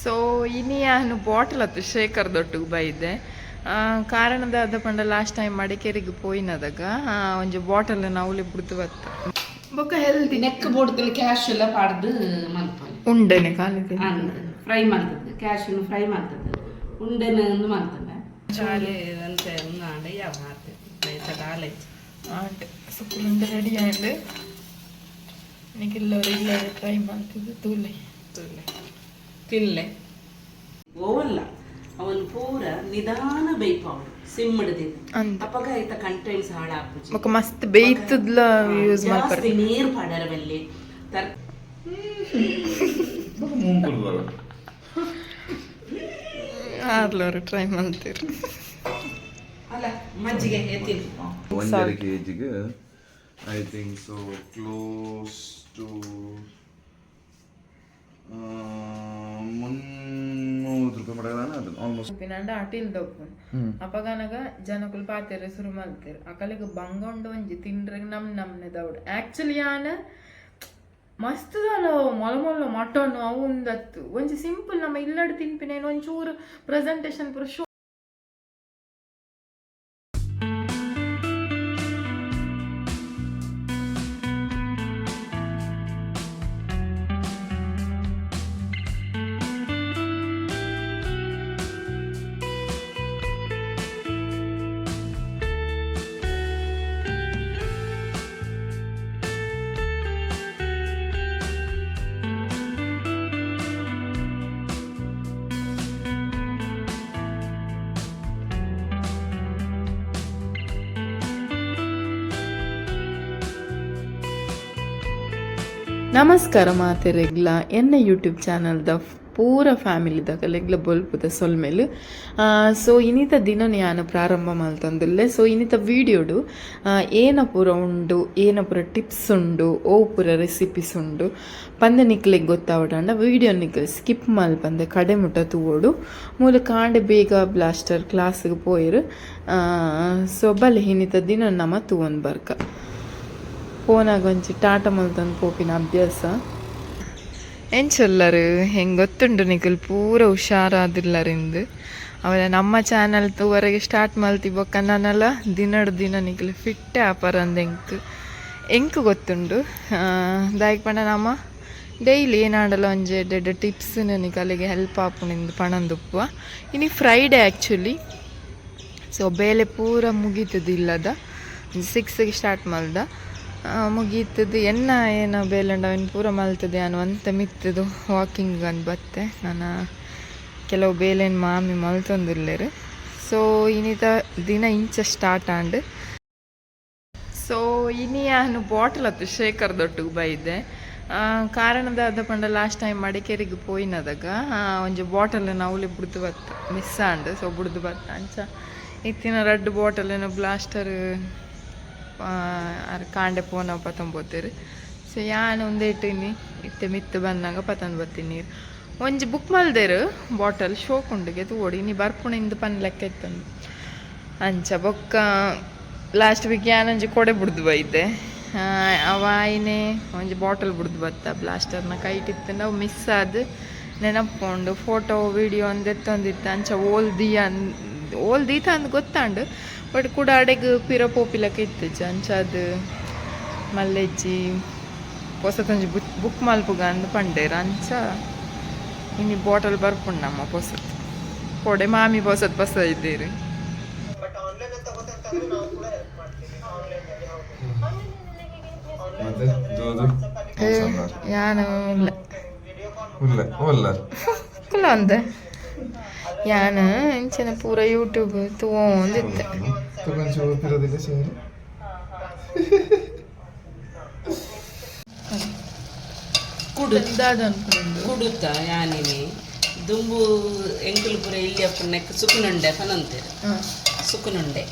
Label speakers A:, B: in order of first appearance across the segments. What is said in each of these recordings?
A: So ಇನಿ ನಾನು bottle ಹತ್ತು ಶೇಖರ್ದೊಟ್ಟಿಗೆ ಬೈದೆ ಕಾರಣದ ಅದ ಪಂಡ ಲಾಸ್ಟ್ ಟೈಮ್ ಮಡಿಕೇರಿಗೆ ಪೋಯಿನದಾಗ ಒಂಜಿ ಬಾಟಲ್ ನವಲಿ ಬಿಡ್ದು ಬತ್ತ ಬೊಕ್ಕ ಹೆಲ್ದಿ
B: ನೆಕ್ ಬೋಡ್ದಲ್ಲಿ ಕ್ಯಾಶ್ ಎಲ್ಲ ಪಾಡ್ದು ಮಲ್ಪನೆ
A: ಉಂಡೆನೆ ಕಾಲಿದೆ
B: ಫ್ರೈ ಮಾಡ್ತದೆ ಕ್ಯಾಶನ್ನು ಫ್ರೈ ಮಾಡ್ತದೆ ಉಂಡೆನ ಮಾಡ್ತದೆ ಚಾಲೆ ಅಂತ ಉಂಗಾಂಡ ಯಾವ ಮಾಡ್ತದೆ ಚಾಲೆ
A: ಆಂಟ್ ಸೂಪರ್ ಉಂಡೆ ರೆಡಿ ಆಯ್ತು ನಿಕ್ಕಿಲ್ಲವ್ರು ಇಲ್ಲವೇ ಟ್ರೈ ಮಾಡ್ತಿದ್ದು ತೂಲೆ
B: ತಿನ್ಲೆ ಓವಲ್ಲ ಅವನು ಪೂರ ನಿಧಾನ ಬೇಯ್ಪಾವಡು ಸಿಮ್ ಹಿಡಿದಿದ್ದು ಅಪ್ಪಗ ಐತ ಕಂಟೆಂಟ್ಸ್ ಹಾಳಾಗ್ಬಿಟ್ಟು
A: ಮಕ್ಕ ಮಸ್ತ್ ಬೇಯ್ತದ್ಲ ಯೂಸ್ ಮಾಡ್ತಾರೆ
B: ಜಾಸ್ತಿ ನೀರು ಪಾಡರ ಬಲ್ಲಿ
A: ಆರ್ಲವ್ರು ಟ್ರೈ ಮಾಡ್ತೀರಿ
B: ಅಲ್ಲ ಮಜ್ಜಿಗೆ ಎತ್ತಿನ
C: 1.5 kg I think so close to 300 ರೂಪಾಯಿ ಮಾಡಗದಾನ ಅದು ಆಲ್ಮೋಸ್ಟ್
A: ಪಿನಂಡ ಅಟಿಲ್ ದಪ್ಪು ಅಪಗನಗ ಜನಕುಲ್ ಪಾತೆರೆ ಶುರು ಮಾಡ್ತೀರಿ ಅಕಲಿಗೆ ಬಂಗೊಂಡು ಒಂಜಿ ತಿಂಡ್ರಿಗೆ ನಮ್ನೆ ದೌಡ್ ಆಕ್ಚುಲಿ ಯಾನ ಮಸ್ತ್ ದಲ ಮೊಲ ಮಟನ್ ಅವುಂದತ್ತು ಒಂಜಿ ಸಿಂಪಲ್ ನಮ್ಮ ಇಲ್ಲಡ್ ತಿನ್ಪಿನೇನು ಒಂಚೂರು ಪ್ರೆಸೆಂಟೇಷನ್ ಪುರ ಶೋ ನಮಸ್ಕಾರ ಮಾತೆರೆಗ್ಲ ಎನ್ನ ಯೂಟ್ಯೂಬ್ ಚಾನಲ್ದ ಪೂರ ಫ್ಯಾಮಿಲಿದಾಗ ಲೆಗ್ಲ ಬೊಲ್ಪುದ ಸೊಲ್ಮೇಲು ಸೊ ಇನ್ನಿತ ದಿನ ನಾನು ಪ್ರಾರಂಭ ಮಲ್ತಂದಿಲ್ಲೆ ಸೊ ಇನ್ನಿತ ವೀಡಿಯೋಡು ಏನ ಪೂರ ಉಂಡು ಏನ ಪೂರ ಟಿಪ್ಸ್ ಉಂಡು ಓ ಪೂರ ರೆಸಿಪೀಸ್ ಉಂಡು ಪಂದೆ ನಿಕ್ಲಿಗೆ ಗೊತ್ತಾವಡಂಡ ವೀಡಿಯೋ ನಿಕ್ಲಿ ಸ್ಕಿಪ್ ಮಲ್ಪಂದೆ ಕಡೆ ಮುಟ್ಟ ತೂವೋಡು ಮೂಲ ಕಾಂಡೆ ಬೇಗ ಬ್ಲಾಸ್ಟರ್ ಕ್ಲಾಸಿಗೆ ಪೋಯಿರು ಸೊ ಬಲೆ ಇನ್ನಿತ ದಿನ ನಮ್ಮ ತೂವೊಂದು ಬರ್ಕ ಫೋನಾಗ ಒಂಚಿ ಟಾಟ ಮಲ್ತಂದು ಪೋಪಿನ ಅಭ್ಯಾಸ ಎಂಚಲ್ಲರು ಹೆಂಗೆ ಗೊತ್ತುಂಡು ನಿಕಲ್ ಪೂರ ಹುಷಾರಾದಿಲ್ಲರಿಂದ ಅವಳ ನಮ್ಮ ಚಾನಲ್ ತೂವರೆಗೆ ಸ್ಟಾರ್ಟ್ ಮಲ್ತಿ ಬೊಕ್ಕ ನಾನೆಲ್ಲ ದಿನ ನಿಕಲ್ ಫಿಟ್ಟೆ ಆಪರ ಅಂದ ಎಂಕು ಗೊತ್ತುಂಡು ದಾಯಕ್ ಪಂಡ ನಮ್ಮ ಡೈಲಿ ಏನಾಡಲ್ಲ ಒಂಜೆ ಡೆಡ್ ಟಿಪ್ಸ್ ನಿಕಲಿಗೆ ಹೆಲ್ಪ್ ಆಪುನಿಂದು ಪಣಂದುಪ್ಪುವ ಇನಿ ಫ್ರೈಡೇ ಆ್ಯಕ್ಚುಲಿ ಸೊ ಬೇಲೆ ಪೂರ ಮುಗೀತದಿಲ್ಲದ 6ಗೆ ಸ್ಟಾರ್ಟ್ ಮಲ್ದ ಮುಗೀತದ್ದು ಏನ ಬೇಲಂಡ ಅವನು ಪೂರ ಮಲ್ತದೆ ನಾನು ಅಂತ ಮಿತ್ತದು ವಾಕಿಂಗ್ ಅಂದು ಬತ್ತೆ ನಾನು ಕೆಲವು ಬೇಲೇನು ಮಾಮಿ ಮಲ್ತೊಂದಿಲ್ಲೇರು ಸೊ ಇನ್ನಿತ ದಿನ ಇಂಚ ಸ್ಟಾರ್ಟ್ ಆಂಡ್ ಸೊ ಇನಿ ನಾನು ಬಾಟಲ್ ಹತ್ತು ಶೇಖರ್ದೊಟ್ಟಿಗೆ ಬೈದೆ ಕಾರಣದ ಅದ ಪಂಡ ಲಾಸ್ಟ್ ಟೈಮ್ ಮಡಿಕೇರಿಗೆ ಪೋಯಿನದಾಗ ಒಂಜಿ ಬಾಟಲ್ ನವಲಿ ಬಿಡ್ದು ಬತ್ತ ಮಿಸ್ ಆಂಡ್ ಸೊ ಬಿಡ್ದು ಬತ್ತ ಅಂಚ ಇತ್ತಿನ ರೆಡ್ ಬಾಟಲ್ ಏನೋ ಬ್ಲಾಸ್ಟರ್ ಕಾಂಡೆ ಪೋನ ಪತ್ತಂಬೋತೀರಿ ಸೊ ಯಾನು ಒಂದೇ ಇಟ್ಟಿನಿ ಇತ್ತೆ ಮಿತ್ತು ಬಂದಾಗ ಪತಂದು ಬರ್ತೀನಿ ನೀರು ಒಂಜಿ ಬುಕ್ ಮಲ್ದೇರು ಬಾಟಲ್ ಶೋಕುಂಡಿಗೆ ತೋಡಿ ನೀ ಬರ್ಪುಣಿಂದ ಪನ್ ಲೆಕ್ಕ ಇತ್ತಂದು ಅಂಚ ಬೊಕ್ಕ ಲಾಸ್ಟ್ ವೀಕ್ ಯಾನಂಜಿ ಕೊಡೆ ಬಿಡ್ದು ಬೈದೆ ಅವ ಆಯ್ನೆ ಒಂಜಿ ಬಾಟಲ್ ಬಿಡ್ದು ಬತ್ತ ಬ್ಲಾಸ್ಟರ್ನ ಕೈಟಿತ್ತಂಡು ಅವು ಮಿಸ್ ಆದ ನೆನಪುಕೊಂಡು ಫೋಟೋ ವಿಡಿಯೋ ಅಂದೆತ್ತೊಂದಿತ್ತು ಅಂಚ ಓಲ್ದೀತ ಅಂದು ಗೊತ್ತಾಂಡು ಬಟ್ ಕೂಡ ಅಡೆಗೆ ಪಿರ ಪೋಪಿಲಕ್ಕೆ ಇತ್ತು ಅಂಚದು ಮಲ್ಲೆಜ್ಜಿ ಹೊಸತೊಂಜಿ ಬುಕ್ ಮಲ್ಪುಗ ಅಂದು ಪಂಡೇರ ಅಂಚ ಇನ್ನು ಬಾಟಲ್ ಬರ್ಪುಂಡು ನಮ್ಮ ಹೊಸತ್ ಕೊಡೆ ಮಾಮಿ ಹೊಸತ್ ಇದ್ದೀರಿ ಯಾನು ಕುಲ್ಲ ಅಂದೆ ಯಾನು ಇಂಚನ ಪೂರ ಯೂಟ್ಯೂಬ್ ತಗೊಂಡಿದ್ದೆ
B: ಕುಡುತ್ತ ಯಾನಿನಿ ದುಂಬು ಎಂಕುಲು ಪೂರ ಇಲ್ಲಿ ಅಪ್ಪ ನೆಕ್ ಸುಕ್ಕುನುಂಡೆ ಪನಂತೇರು ಸುಕ್ಕುನುಂಡೆ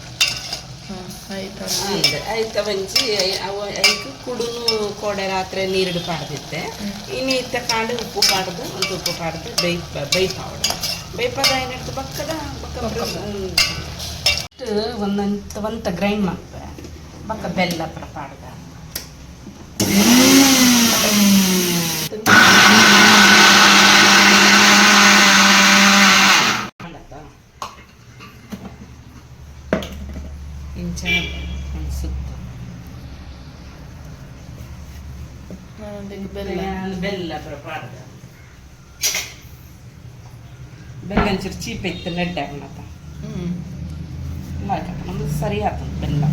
B: ಆಯ್ತ ಬಂಚಿ ಐಕ್ ಕುಡುನು ಕೋಡೆ ರಾತ್ರಿ ನೀರಿಡು ಪಾಡ್ದಿತ್ತೆ ಇನ್ನು ಇತ್ತ ಕಾಂಡು ಉಪ್ಪು ಪಾಡ್ದು ಒಂದು ಉಪ್ಪು ಪಾಡ್ದು ಬೈಪಾವಡ ಬೈಪದ ಏನಿಡ್ತು ಬಕ್ಕದ ಒಂದಂತ ಗ್ರೈಂಡ್ ಮಾಡ್ತಾರೆ ಬಕ್ಕ ಬೆಲ್ಲ ಪರ ಪಾಡ್ದ
A: ಬೆಲ್ಲ
B: ಬೆಲ್ಲ ಪಾಡ್ದ ಬೆಲ್ಲ ಒಂಚೂರು ಚೀಪ್ ಇತ್ತು ನೆಡ್ಡೆ ಮತ್ತ ನಮ್ದು ಸರಿ ಆಗ್ತದೆ ಬೆಲ್ಲ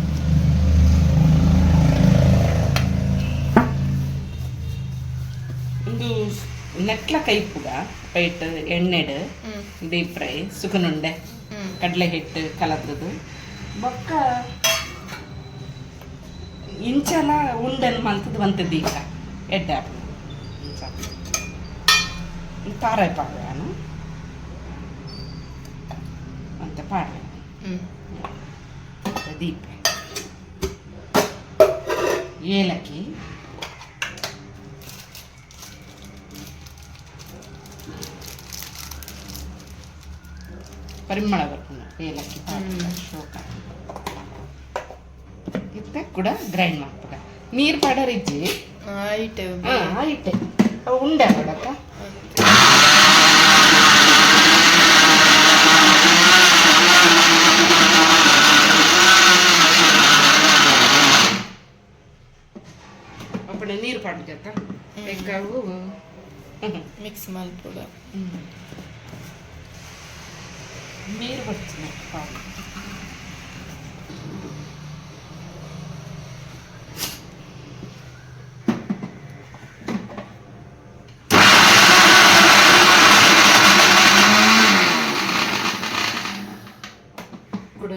B: ಒಂದು ನೆಟ್ಲ ಕೈಪುಗ ಪೈಟ್ ಎಣ್ಣೆಡು ಡೀಪ್ ಫ್ರೈ ಸುಖನುಂಡೆ ಕಡಲೆ ಹಿಟ್ಟು ಕಲತದು ಬೊಕ್ಕ ಇಂಚಲ ಉಂಡೆನು ಮಂತದ್ದು ಬಂತದ್ದು ಈಗ ಎಡ್ಡೆ ಇಂಚ ತಾರಾಯಿ ಪಾಡ್ಯಾನು ಅಂತ ಪಾಡ್ಯ ದೀಪ ಏಲಕ್ಕಿ ಪರಿಮಳ ಬರ್ಕೊಂಡು ಏಲಕ್ಕಿ ಶೋಕ ಇತ್ತೆ ಕೂಡ ಗ್ರೈಂಡ್ ಮಾಡ್ಬೇಕ ನೀರು ಪಾಡರಿಜ್ಜಿ
A: ಆಯ್ತು
B: ಆಯ್ತೆ ಅವು ಉಂಡೆ ಮಾಡಕ್ಕ ಅಪ್ಪಡೆ ನೀರು ಪಾಡ್ಬೇಕ ಬೇಕಾವು
A: ಮಿಕ್ಸ್ ಮಲ್ಪುಡ
B: ನೀರು ಬರ್ತೀನಿ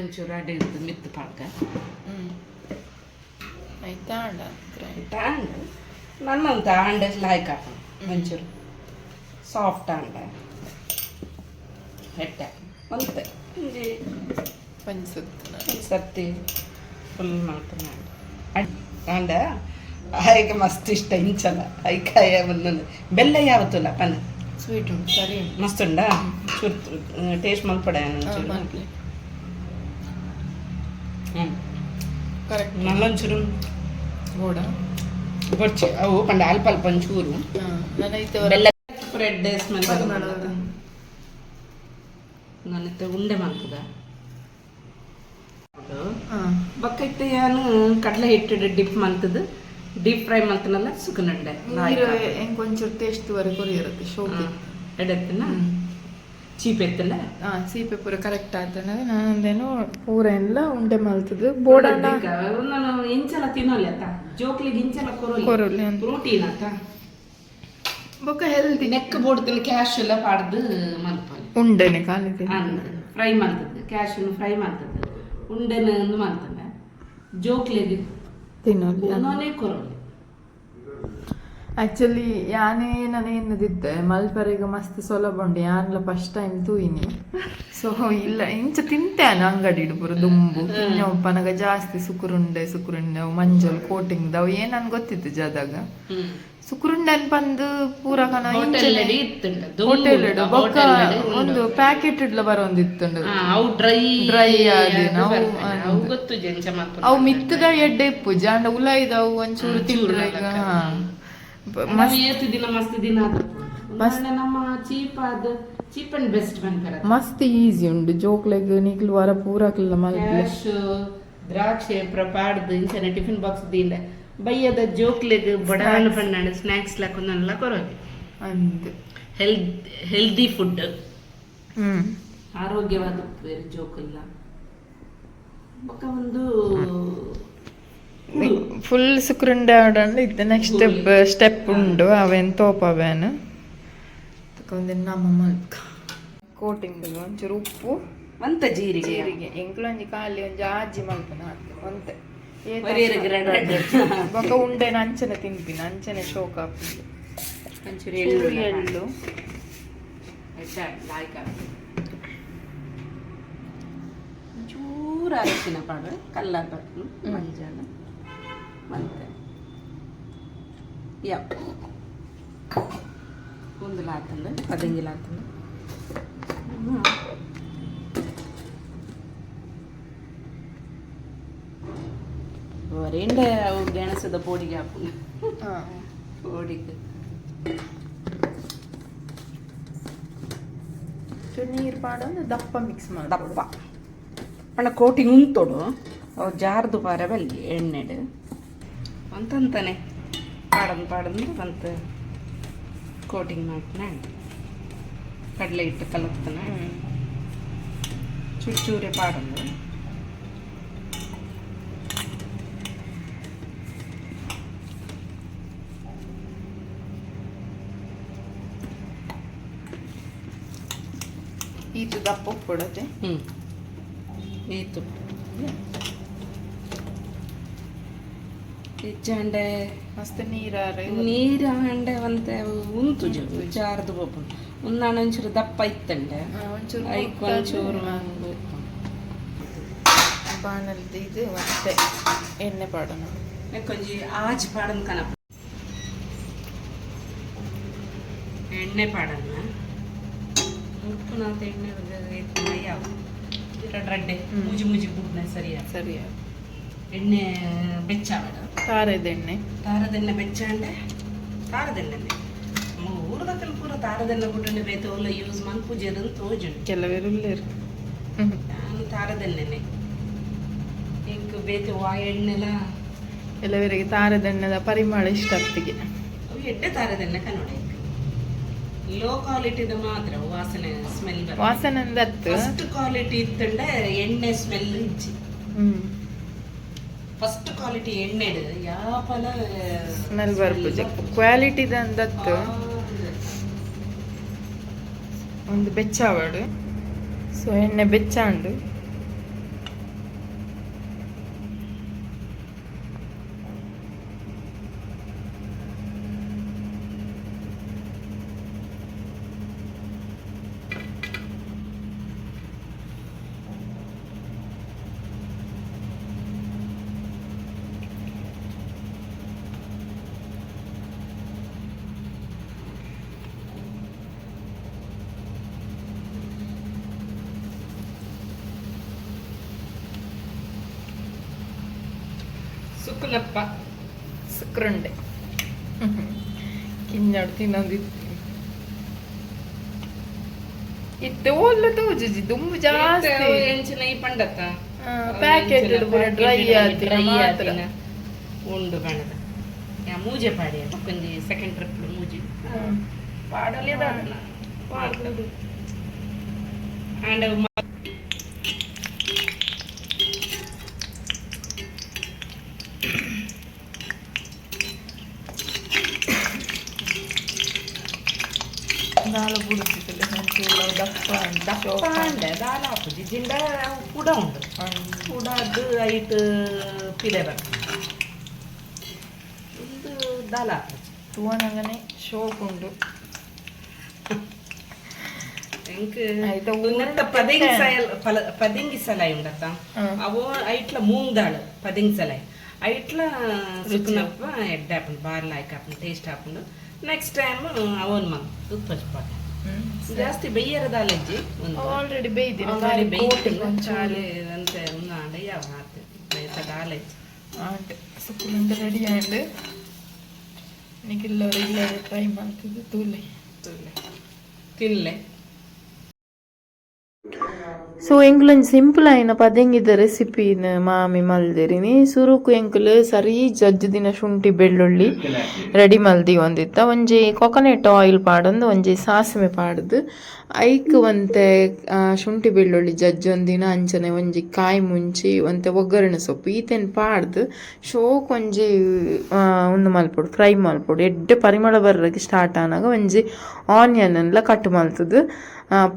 B: ಒಂಚೂರು ಅಡೆ ಇರ್ತದೆ ಮಿತ್ತು ಪಾಡ್ಕ
A: ಆಯ್ತಾ
B: ತಾಂಡ ನನ್ನಂತ ಅಂಡೆ ಲಾಯ್ಕ್ ಹಾಕೋಣ ಒಂಚೂರು ಸಾಫ್ಟ್ ಅಂಡ ಹೆಟ್ಟೆ ಮತ್ತೆ ಒಂಜಿ ಸರ್ತಿ ಫುಲ್ ಮಾಡ್ತಾನೆ ಅಂಡ ಆಯ್ಕೆ ಮಸ್ತ್ ಇಷ್ಟ ಇಂಚಲ್ಲ ಐಕಾಯ ಒಂದೊಂದು ಬೆಲ್ಲ ಯಾವತ್ತಲ್ಲ ಪನ್ನ
A: ಸ್ವೀಟ್ ಉಂಟು ಸರಿ ಉಂಟು
B: ಮಸ್ತ್ ಉಂಡ ಚೂರು ಟೇಸ್ಟ್ ಮಲ್ಪಡ
A: ಕರೆಕ್ಟ್
B: ನಲ್ಲೊಂಚೂರು
A: ಗೋಡ
B: ಬರ್ಚಿ ಅವು ಪಂಡ ಅಲ್ಪ ಅಲ್ಪ ಒಂಚೂರು ಬೆಲ್ಲ ಬ್ರೆಡ್ ಸ್ಮೆಲ್ ನನ್ನತ್ತೆ ಉಂಡೆ ಮಾಡ್ತದ ಬಕ್ಕ ಇತ್ತು ಏನು ಕಡಲೆ ಹಿಟ್ಟು ಡಿಪ್ ಮಾಡ್ತದ ಡೀಪ್ ಫ್ರೈ ಮಾಡ್ತಾನಲ್ಲ ಸುಖನುಂಡೆ
A: ಹೆಂಗೆ ಒಂಚೂರು ಟೇಸ್ಟ್ ವರೆಗೆ ಕೊರಿಯಿರುತ್ತೆ ಶೋಕಿ
B: ಎಡತ್ತಿನ ಚೀಪ್ ಎತ್ತಲ್ಲ
A: ಸೀಪೆ ಪೂರ ಕರೆಕ್ಟ್ ಆಗ್ತಾನೆ ನಾನೊಂದೇನು ಪೂರ ಎಲ್ಲ ಉಂಡೆ ಮಲ್ತದ್ದು ಬೋಡಲ್ಲ
B: ನಾನು ಇಂಚಲ ತಿನ್ನೋಲ್ಲ ಅತ್ತ ಜೋಕ್ಲಿಗೆ ಇಂಚಲ
A: ಕೊರೊಲಿ
B: ಪ್ರೋಟೀನ್ ಅತ್ತ
A: ಬೊಕ್ಕ ಹೆಲ್ದಿ
B: ನೆಕ್ ಬೋಡ್ತಿನ ಕ್ಯಾಶ್ ಎಲ್ಲ ಪಾಡ್ದು ಮಲ್ಪಲ್ಲಿ
A: ಉಂಡೆನೆ ಖಾಲಿ
B: ಫ್ರೈ ಮಾಡ್ತದ್ದು ಕ್ಯಾಶನ್ನು ಫ್ರೈ ಮಾಡ್ತದ್ದು ಉಂಡೆನ ಮಾಡ್ತದೆ ಜೋಕ್ಲಿಗೆ
A: ತಿನ್ನೋಲಿ
B: ಅನ್ನೋನೇ ಕೊರೋಲಿ
A: ಆ್ಯಕ್ಚುಲಿ ಯಾನೇ ನಾನು ಏನದಿದ್ದೆ ಮಲ್ಪರಿಗೆ ಮಸ್ತ್ ಸುಲಭ ಉಂಡು ಯಾನ್ಲ ಫಸ್ಟ್ ಟೈಮ್ ತೂಯಿನಿ ಸೊ ಇಲ್ಲ ಇಂಚ ತಿಂತೇನೆ ಅಂಗಡಿ ಪೂರ ದುಂಬು ತಿನ್ನಪ್ಪನಗ ಜಾಸ್ತಿ ಸುಕುರುಂಡೆ ಅವು ಮಂಜಲ್ ಕೋಟಿಂಗ್ ಅವು ಏನನ್ ಗೊತ್ತಿತ್ತು ಜಾದಾಗ ಸುಕುರುಂಡೆ ಬಂದು ಪೂರ ಕನ ಹೋಟೆಲ್ ಬೊಕ್ಕ ಒಂದು ಪ್ಯಾಕೆಟ್ ಇಡ್ಲ ಬರೋಂದಿತ್ತುಂಡು ಡ್ರೈ ಅವು ಮಿತ್ತದ ಎಡ್ಡೆ ಇಪ್ಪು ಜಾಂಡ ಉಲಾಯ್ದವು ಒಂಚೂರು ತಿಂದ್ರೆ
B: ಚೀಪ್ ಅಂಡ್ ಬೆಸ್ಟ್
A: ಮಸ್ತ್ ಈಸಿ ಉಂಡು ಜೋಕ್ಲೆಗ್ ನಿಕ್ಲು ವರ ಪೂರಕ್ಲ
B: ದ್ರಾಕ್ಷೆ ಪ್ರಪಾಡ್ದು ಇಂಚನೆ ಟಿಫಿನ್ ಬಾಕ್ಸ್ ದಿಂದ ಬಯ್ಯದ ಜೋಕ್ಲೆಗ್ ಬಡಾಣ ಪಣ್ಣಾಡು ಸ್ನಾಕ್ಸ್ ಲಾಕೊಂದೆಲ್ಲ ಕೊರೋಗಿ
A: ಅಂದ್
B: ಹೆಲ್ದಿ ಫುಡ್ ಆರೋಗ್ಯವಾದ ಬೇರೆ ಜೋಕಿಲ್ಲ ಬೊಕ್ಕ ಒಂದು
A: ಫುಲ್ ಸುಕ್ರುಂಡೆ ಆಡಂಡು ಇತ್ತು ನೆಕ್ಸ್ಟ್ ಸ್ಟೆಪ್ ಉಂಡು ಅವೇನು ತೋಪವೇನು ಒಂದಿನ ನಮ್ಮ ಮಲ್ಕ ಕೋಟಿಂಗ್ ಒಂಚೂರು ಉಪ್ಪು
B: ಒಂತ ಜೀರಿಗೆ
A: ಎಂಕ್ಲು ಒಂಜಿ ಖಾಲಿ ಒಂಜಿ ಆಜಿ ಮಲ್ಪನ ಹಾಕ್ತು ಒಂತೆ ಬೊಕ್ಕ ಉಂಡೆನ ಅಂಚನೆ ತಿನ್ಪಿನ ಅಂಚನೆ ಶೋಕ
B: ಒಂಚೂರು
A: ಎಳ್ಳು
B: ಚೂರು ಅರಶಿನ ಪಾಡು ಕಲ್ಲಬಟ್ಟು ಮಂಜಾನ ಮತ್ತೆ ಯಾವ ಕುಂದಲಾತಂದು ಪದಂಗಿಲಾತಂದು ವರೇಂಡೆ ಅವು ಗೆಣಸದ ಪೋಡಿಗೆ ಹಾಕು ಪೋಡಿಗೆ
A: ನೀರು ಪಾಡೊಂದು ದಪ್ಪ ಮಿಕ್ಸ್ ಮಾಡಿ
B: ದಪ್ಪ ಅಣ್ಣ ಕೋಟಿಂಗ್ ಉಂತೋಡು ಅವು ಜಾರ್ದು ಪಾರ ಬಲ್ಲಿ ಎಣ್ಣೆಡು ಅಂತಂತಾನೆ ಪಾಡಂದು ಮತ್ತು ಕೋಟಿಂಗ್ ಮಾಡ್ತಾನೆ ಕಡಲೆ ಹಿಟ್ಟು ಕಲಕ್ತಾನೆ ಚೂರೆ ಪಾಡಂದು
A: ಈತು ದಪ್ಪ ಕೊಡತ್ತೆ
B: ಈತು ಇಜ್ಜಂಡೆ
A: ಮಸ್ತ್ ನೀರ
B: ಹಂಡೆ ಒಂತೆ ಉಂತು ಜಾರದು ಬೋಪು ಉನ್ನಾಣ ಒಂಚೂರು ದಪ್ಪ ಇತ್ತಂಡೆ ಒಂಚೂರು
A: ಬಾಣಲ್ದು ಇದು ಮತ್ತೆ ಎಣ್ಣೆ ಪಾಡೋಣ
B: ಕೊಂಚಿ ಆಜ್ ಪಾಡನ್ ಕನಪ ಎಣ್ಣೆ ಪಾಡನ್ನ ಉಪ್ಪು ನಾತ ಎಣ್ಣೆ ಯಾವ ರಡ್ಡೆ ಮುಜಿ ಬುಡ್ನೆ ಸರಿಯಾ ಎಣ್ಣೆ ಬೆಚ್ಚಾವಡ ತಾರದೆಣ್ಣೆ ಬೆಚ್ಚಂಡೆ ತಾರದೆಣ್ಣೆ ಊರದಕ್ಕಲ್ಲಿ ಪೂರ ತಾರದೆಣ್ಣೆ ಬಿಟ್ಟಂಡೆ ಬೇತವಲ್ಲ ಯೂಸ್ ಮಾಡಿ ಪೂಜೆರನ್ನು ತೋಜುಂಡು
A: ಕೆಲವರುಲ್ಲೇ
B: ನಾನು ತಾರದೆಣ್ಣೆನೆ ಇಂಕ ಬೇತೆ ವಾ ಎಣ್ಣೆಲ
A: ಕೆಲವರಿಗೆ ತಾರದೆಣ್ಣೆದ ಪರಿಮಳ ಇಷ್ಟ ಆಗ್ತಿಗೆ
B: ಅವು ಎಡ್ಡೆ ತಾರದೆಣ್ಣೆ ಕನ್ನಡ ಲೋ ಕ್ವಾಲಿಟಿದ ಮಾತ್ರ ವಾಸನೆ ಸ್ಮೆಲ್
A: ವಾಸನೆ ಅಂದತ್ತು
B: ಫಸ್ಟ್ ಕ್ವಾಲಿಟಿ ಇತ್ತಂಡೆ ಎಣ್ಣೆ ಸ್ಮೆಲ್ ಇಜ್ಜಿ ಫಸ್ಟ್ ಕ್ವಾಲಿಟಿ ಎಣ್ಣೆಡು ಯಾಪಲ
A: ಸ್ಮೆಲ್ ಬರ್ಬೋದು ಕ್ವಾಲಿಟಿದ ಅಂದತ್ತು ಒಂದು ಬೆಚ್ಚಾವಡು ಸೊ ಎಣ್ಣೆ ಬೆಚ್ಚಾಂಡು
B: ಸುಕ್ಕಲಪ್ಪ
A: ಸುಕ್ರುಂಡೆ ಕಿಂಜಾಡು ತಿನ್ನೋದಿತ್ತು ಇತ್ತೆ ಒಳ್ಳೆ ತೋಜುಜಿ ದುಂಬು ಜಾಸ್ತಿ
B: ಎಂಚಿನ ಈ ಪಂಡತ್ತ
A: ಪ್ಯಾಕೆಟ್ ಡ್ರೈ ಆತಿ
B: ಉಂಡು ಬಣ್ಣದ ಯಾ ಮೂಜೆ ಪಾಡಿ ಕೊಂಚ ಸೆಕೆಂಡ್ ಟ್ರಿಪ್ ಮೂಜಿ ಪಾಡಲೇ ಪಾಡಲು ಅಂಡ್
A: ದಾಲ ಬುಡುತ್ತಿಲ್ಲ
B: ದಪ್ಪ ಅಂಡೆ ದಾಲ ಹಾಕುದು ಜಿಂಡ ಕೂಡ ಉಂಟು ಕೂಡ ಅದು ಐಟ್ ಪಿಲೆ ಬರ್ತದೆ ಇದು ದಾಲ ಹಾಕುದು
A: ತೂವನಗನೆ ಶೋಕ್ ಉಂಡು
B: ಪದಿಂಗಿ ಸಲಾಯಿ ಉಂಡತ್ತ ಅವು ಐಟ್ಲ ಮೂಂಗ್ ದಾಳು ಪದಿಂಗಿ ಸಲಾಯಿ ಐಟ್ಲ ಸುಕ್ಕನಪ್ಪ ಎಡ್ಡೆ ಹಾಕೊಂಡು ಬಾರ್ಲ ಹಾಕಿ ಟೇಸ್ಟ್ ಹಾಕೊಂಡು ನೆಕ್ಸ್ಟ್ ಟೈಮ್ ಅವನ್ ಮಂಗ್ ತುಪ್ಪ ಜಾಸ್ತಿ ಬೆಯ್ಯರ ದಾಲೆಜ್ಜಿ
A: ಆಲ್ರೆಡಿ ಬೇಯ್ದಿನ
B: ಅಂತೆ ಯಾವ ಬೇಯ್ತ ದಾಲೆಜ್ಜಿ
A: ಆಂಟ್ ಸುಕ್ಕುಂಡು ರೆಡಿ ಆಂಡ್ ನಿಕ್ಕಿಲ್ಲವ್ರು ಇಲ್ಲದೆ ಟ್ರೈ ಮಾಡ್ತಿದ್ದು
B: ತಿನ್ಲೆ
A: ಸೊ ಎಂಕ್ಲೊಂದು ಸಿಂಪಲ್ ಆಯ್ನ ಪದಂಗಿದ ರೆಸಿಪಿನ ಮಾಮಿ ಮಲ್ದಿರಿನಿ ಸುರುಕು ಎಂಕ್ಲು ಸರಿ ಜಜ್ಜು ದಿನ ಶುಂಠಿ ಬೆಳ್ಳುಳ್ಳಿ ರೆಡಿ ಮಲ್ದಿ ಒಂದಿತ್ತ ಒಂಜಿ ಕೊಕೊನೆಟ್ ಆಯಿಲ್ ಪಾಡೊಂದು ಒಂಜಿ ಸಾಸಿವೆ ಪಾಡ್ದು ಐಕ್ ಒಂತೆ ಶುಂಠಿ ಬೆಳ್ಳುಳ್ಳಿ ಜಜ್ಜೊಂದಿನ ಅಂಚನೆ ಒಂಜಿ ಕಾಯಿ ಮುಂಚಿ ಒಂತೆ ಒಗ್ಗರಣೆ ಸೊಪ್ಪು ಈತೆನ್ ಪಾಡ್ದು ಶೋಕ್ ಒಂಜಿ ಒಂದು ಮಲ್ಪೊಡು ಫ್ರೈ ಮಲ್ಪೊಡು ಎಡ್ಡೆ ಪರಿಮಳ ಬರ್ರಗೆ ಸ್ಟಾರ್ಟ್ ಆನಾಗ ಒಂಜಿ ಆನಿಯನ್ ಎಲ್ಲ ಕಟ್ ಮಲ್ತದು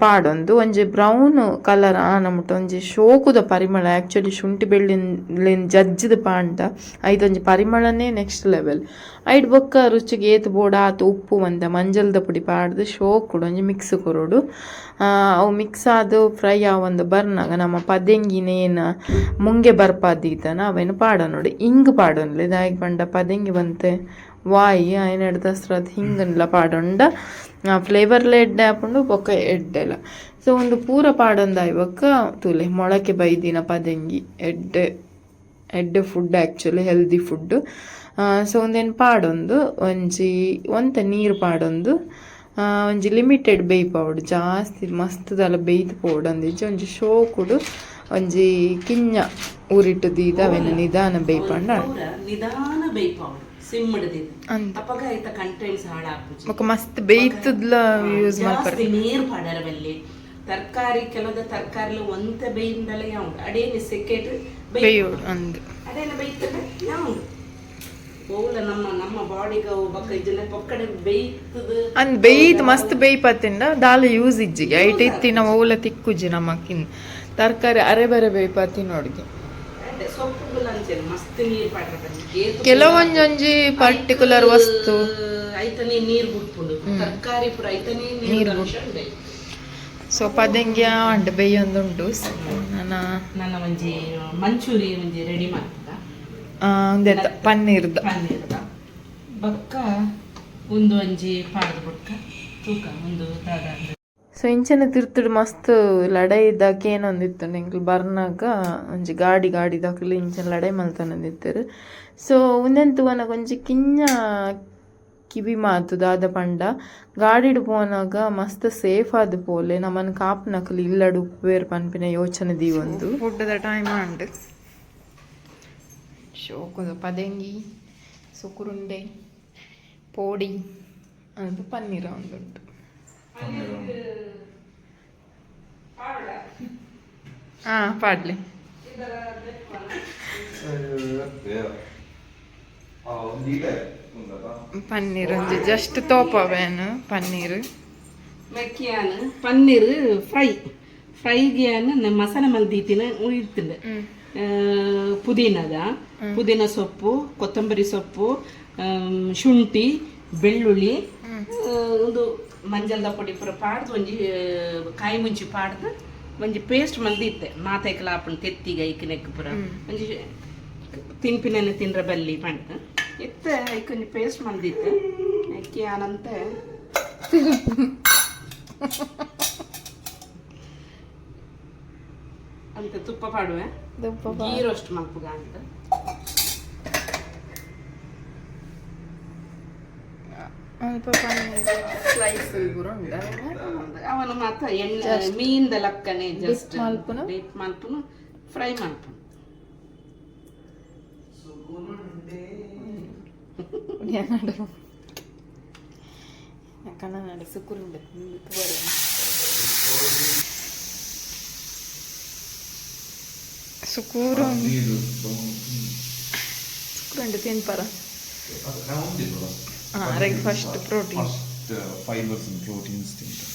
A: ಪಾಡೊಂದು ಒಂಜಿ ಬ್ರೌನ್ ಕಲರ್ ಆನಮುಟ ಒಂಜಿ ಶೋಕುದ ಪರಿಮಳ ಆ್ಯಕ್ಚುಲಿ ಶುಂಠಿ ಬೆಳ್ಳಿನ ಜಜ್ಜದ ಪಾಂಡ ಐದೊಂಜಿ ಪರಿಮಳನೇ ನೆಕ್ಸ್ಟ್ ಲೆವೆಲ್ ಐಡ್ ಬೊಕ್ಕ ರುಚಿಗೆ ಏತು ಬೋಡ ಆತು ಉಪ್ಪು ಒಂದ ಮಂಜಲ್ದ ಪುಡಿ ಪಾಡ್ದು ಶೋಕುಡು ಒಂಜಿ ಮಿಕ್ಸ್ ಕೊರೋಡು ಅವು ಮಿಕ್ಸ್ ಆದು ಫ್ರೈ ಆವೊಂದು ಬರ್ನಾಗ ನಮ್ಮ ಪದಂಗಿನೇನು ಮುಂಗೆ ಬರ್ಪಾದೀತನ ಅವೇನು ಪಾಡ ನೋಡಿ ಹಿಂಗೆ ಪಾಡೋನ್ಲಿ ಇದಾಗಿ ಪಂಡ ಪದಂಗಿ ಬಂತೆ ವಾಯಿ ಆಯ್ನ ದಸ್ರದ್ ಹಿಂಗನ್ಲ ಪಾಡೊಂಡ ಫ್ಲೇವರ್ಲ ಎಡ್ಡೆ ಹಾಕೊಂಡು ಬೊಕ್ಕ ಎಡ್ಡೆಲ್ಲ ಸೊ ಒಂದು ಪೂರ ಪಾಡೊಂದು ಆಯ್ವಕ್ಕ ತುಲೆ ಮೊಳಕೆ ಬೈದಿನ ಪದಂಗಿ ಎಡ್ಡೆ food actually healthy food so ಒಂದೇನು ಪಾಡೊಂದು ಒಂತೆ ನೀರು ಪಾಡೊಂದು ಒಂಜಿ ಲಿಮಿಟೆಡ್ ಬೇಯ್ಪವಡು ಜಾಸ್ತಿ ಮಸ್ತದಲ್ಲ ಬೇಯ್ದು ಪೋಡಂದಿಜ್ಜಿ ಒಂಜಿ ಶೋಕುಡು ಒಂಜಿ ಕಿಂಜ ಊರಿಟ್ಟು ದೀದವೆನು ನಿಧಾನ ಬೇಯ್ಪಂಡ
B: ನಿಧಾನ ಬೇಯ್ಪವಡು ಸಿಮ್ ಹಿಡಿದಿದ್ದು
A: ಅಂದ್
B: ಅಪ್ಪಾಗ ಆಯ್ತ ಕಂಟೆಂಟ್ಸ್ ಹಾಳಾಗ್ಬಿಟ್ಟು
A: ಬೊಕ ಮಸ್ತ್ ಬೇಯ್ತದ್ಲ ಯೂಸ್ ಮಾಡ್ತಾರೆ
B: ಜಾಸ್ತಿ ನೀರು ಪಾಡರ ಬಲ್ಲಿ ತರಕಾರಿ ಕೆಲದ ತರಕಾರಿ ಒಂತ ಬೇಯಿಂದಲೇ ಯಾವುದು ಅಡೇನಿ ಸೆಕೆಟ್
A: ಬೇಯೋಡು ಅಂದ್
B: ಅಡೇನ ಬೇಯ್ತದೆ ಯಾವುದು ಓಲ ನಮ್ಮ ಬಾಡಿಗೆ ಬಕ್ಕ ಇದನ್ನ ಪಕ್ಕಡೆ ಬೇಯ್ತದ
A: ಅಂದ್ ಬೇಯ್ದು ಮಸ್ತ್ ಬೇಯ್ಪತ್ತಿಂದ ದಾಲ ಯೂಸ್ ಇಜ್ಜಿಗೆ ಐಟ್ ಇತ್ತಿನ ಓಲ ತಿಕ್ಕುಜ್ಜಿ ನಮ್ಮಕ್ಕಿನ್ ತರಕಾರಿ ಅರೆ ಬರೆ ಬೇಯ್ಪತ್ತಿ ನೋಡಿಗೆ
B: ಸೊಪ್ಪುಗಳು ಅಂಚೆ ಮಸ್ತ್ ನೀರು ಪಾಡ್ರೆ
A: ಕೆಲವೊಂಜೊಂಜಿ ಪರ್ಟಿಕ್ಯುಲರ್ ವಸ್ತು
B: ಐತನೇ ನೀರು ಬಿಟ್ಪುಂಡು ತರಕಾರಿ ಪುರ ಐತನೇ ನೀರು ಬಿಟ್ಟು
A: ಸೊ ಪದಂಗ್ಯ ಅಂಡ್ ಬೇಯೊಂದುಂಟು
B: ನನ್ನ ಒಂಜಿ ಮಂಚೂರಿ ಒಂಜಿ ರೆಡಿ ಮಾಡ್ತದ
A: ಒಂದೆತ್ತ ಪನ್ನೀರ್ದ
B: ಬಕ್ಕ ಒಂದು ಒಂಜಿ ಪಾಡ್ದು ಬುಡ್ಕ ತೂಕ ಒಂದು ದಾದ
A: ಸೊ ಇಂಚನೆ ತಿರ್ತುಡು ಮಸ್ತ್ ಲಡೈ ಇದ್ದಾಕ ಏನೊಂದಿತ್ತು ನಿಂಗೆ ಬರ್ನಾಗ ಒಂಜಿ ಗಾಡಿ ದಾಕಲಿ ಇಂಚನೆ ಲಡೈ ಮಲ್ತನಂದಿತ್ತರು ಸೊ ಉಂದೆಂತು ನನಗೆ ಒಂಜಿ ಕಿಂಜ ಕಿವಿ ಮಾತು ದಾದ ಪಂಡ ಗಾಡಿಡು ಪೋನಾಗ ಮಸ್ತ್ ಸೇಫ್ ಆದ ಪೋಲೆ ನಮ್ಮನ್ನು ಕಾಪ್ನಕಲಿ ಇಲ್ಲಡು ಉಪ್ಪೇರು ಪನ್ಪಿನ ಯೋಚನೆ ದೀವೊಂದು ಫುಡ್ದ ಟೈಮ್ ಅಂಡ್ ಶೋಕುದು ಪದಂಗಿ ಸುಕುರುಂಡೆ ಪೋಡಿ ಅದು ಪನ್ನೀರ ಒಂದುಂಟು ಪಾಡ್ಲಿ ಪನ್ನೀರ್ ಒಂಜಿ ಜಸ್ಟ್ ತೋಪವೇನು ಪನ್ನೀರ್
B: ಮೆಕ್ಕಿಯಾನ ಪನ್ನೀರ್ ಫ್ರೈಗೆ ಮಸಾಲೆ ಮಲ್ದೀತಿನ ಉಳಿತಿಲ್ಲ ಪುದೀನ ಸೊಪ್ಪು ಕೊತ್ತಂಬರಿ ಸೊಪ್ಪು ಶುಂಠಿ ಬೆಳ್ಳುಳ್ಳಿ ಒಂದು ಮಂಜಲ್ದ ಪೊಡಿ ಪೂರ ಪಾಡ್ದು ಒಂಜಿ ಕಾಯಿ ಮುಂಚಿ ಪಾಡ್ದು ಒಂಜಿ ಪೇಸ್ಟ್ ಮಲ್ದಿತ್ತೆ ಮಾತೈಕಲ ಆಪುಂಡು ತೆತ್ತಿಗೆ ಐಕನೆಕ್ ಪೂರ ಒಂಜಿ ತಿನ್ಪಿನ ತಿನ್ರ ಬಲ್ಲಿ ಪಂಡ ಇತ್ತ ಐಕೊಂಜಿ ಪೇಸ್ಟ್ ಮಲ್ದಿತ್ತೆ ಅಕ್ಕಿ ಆನಂತ ಅಂತ ತುಪ್ಪ ಪಾಡುವೆ ಗೀ ರೋಸ್ಟ್ ಮಾಡ್ಪುಗ ಅಂತ ಅವನು ಮಾತ್ರ ಎಣ್ಣೆ ಮೀನ್ದ ಲಕ್ಕನೆ ಜಸ್ಟ್ ಡೀಪ್ ಮಲ್ಪುನು ಫ್ರೈ ಮಲ್ಪುನು ಸುಕುರುಂಡೆ ಸುಕುರುಂಡೆ ತಿನ್ಪಾರ first protein
C: fibres and proteins ತಿಂತಾರೆ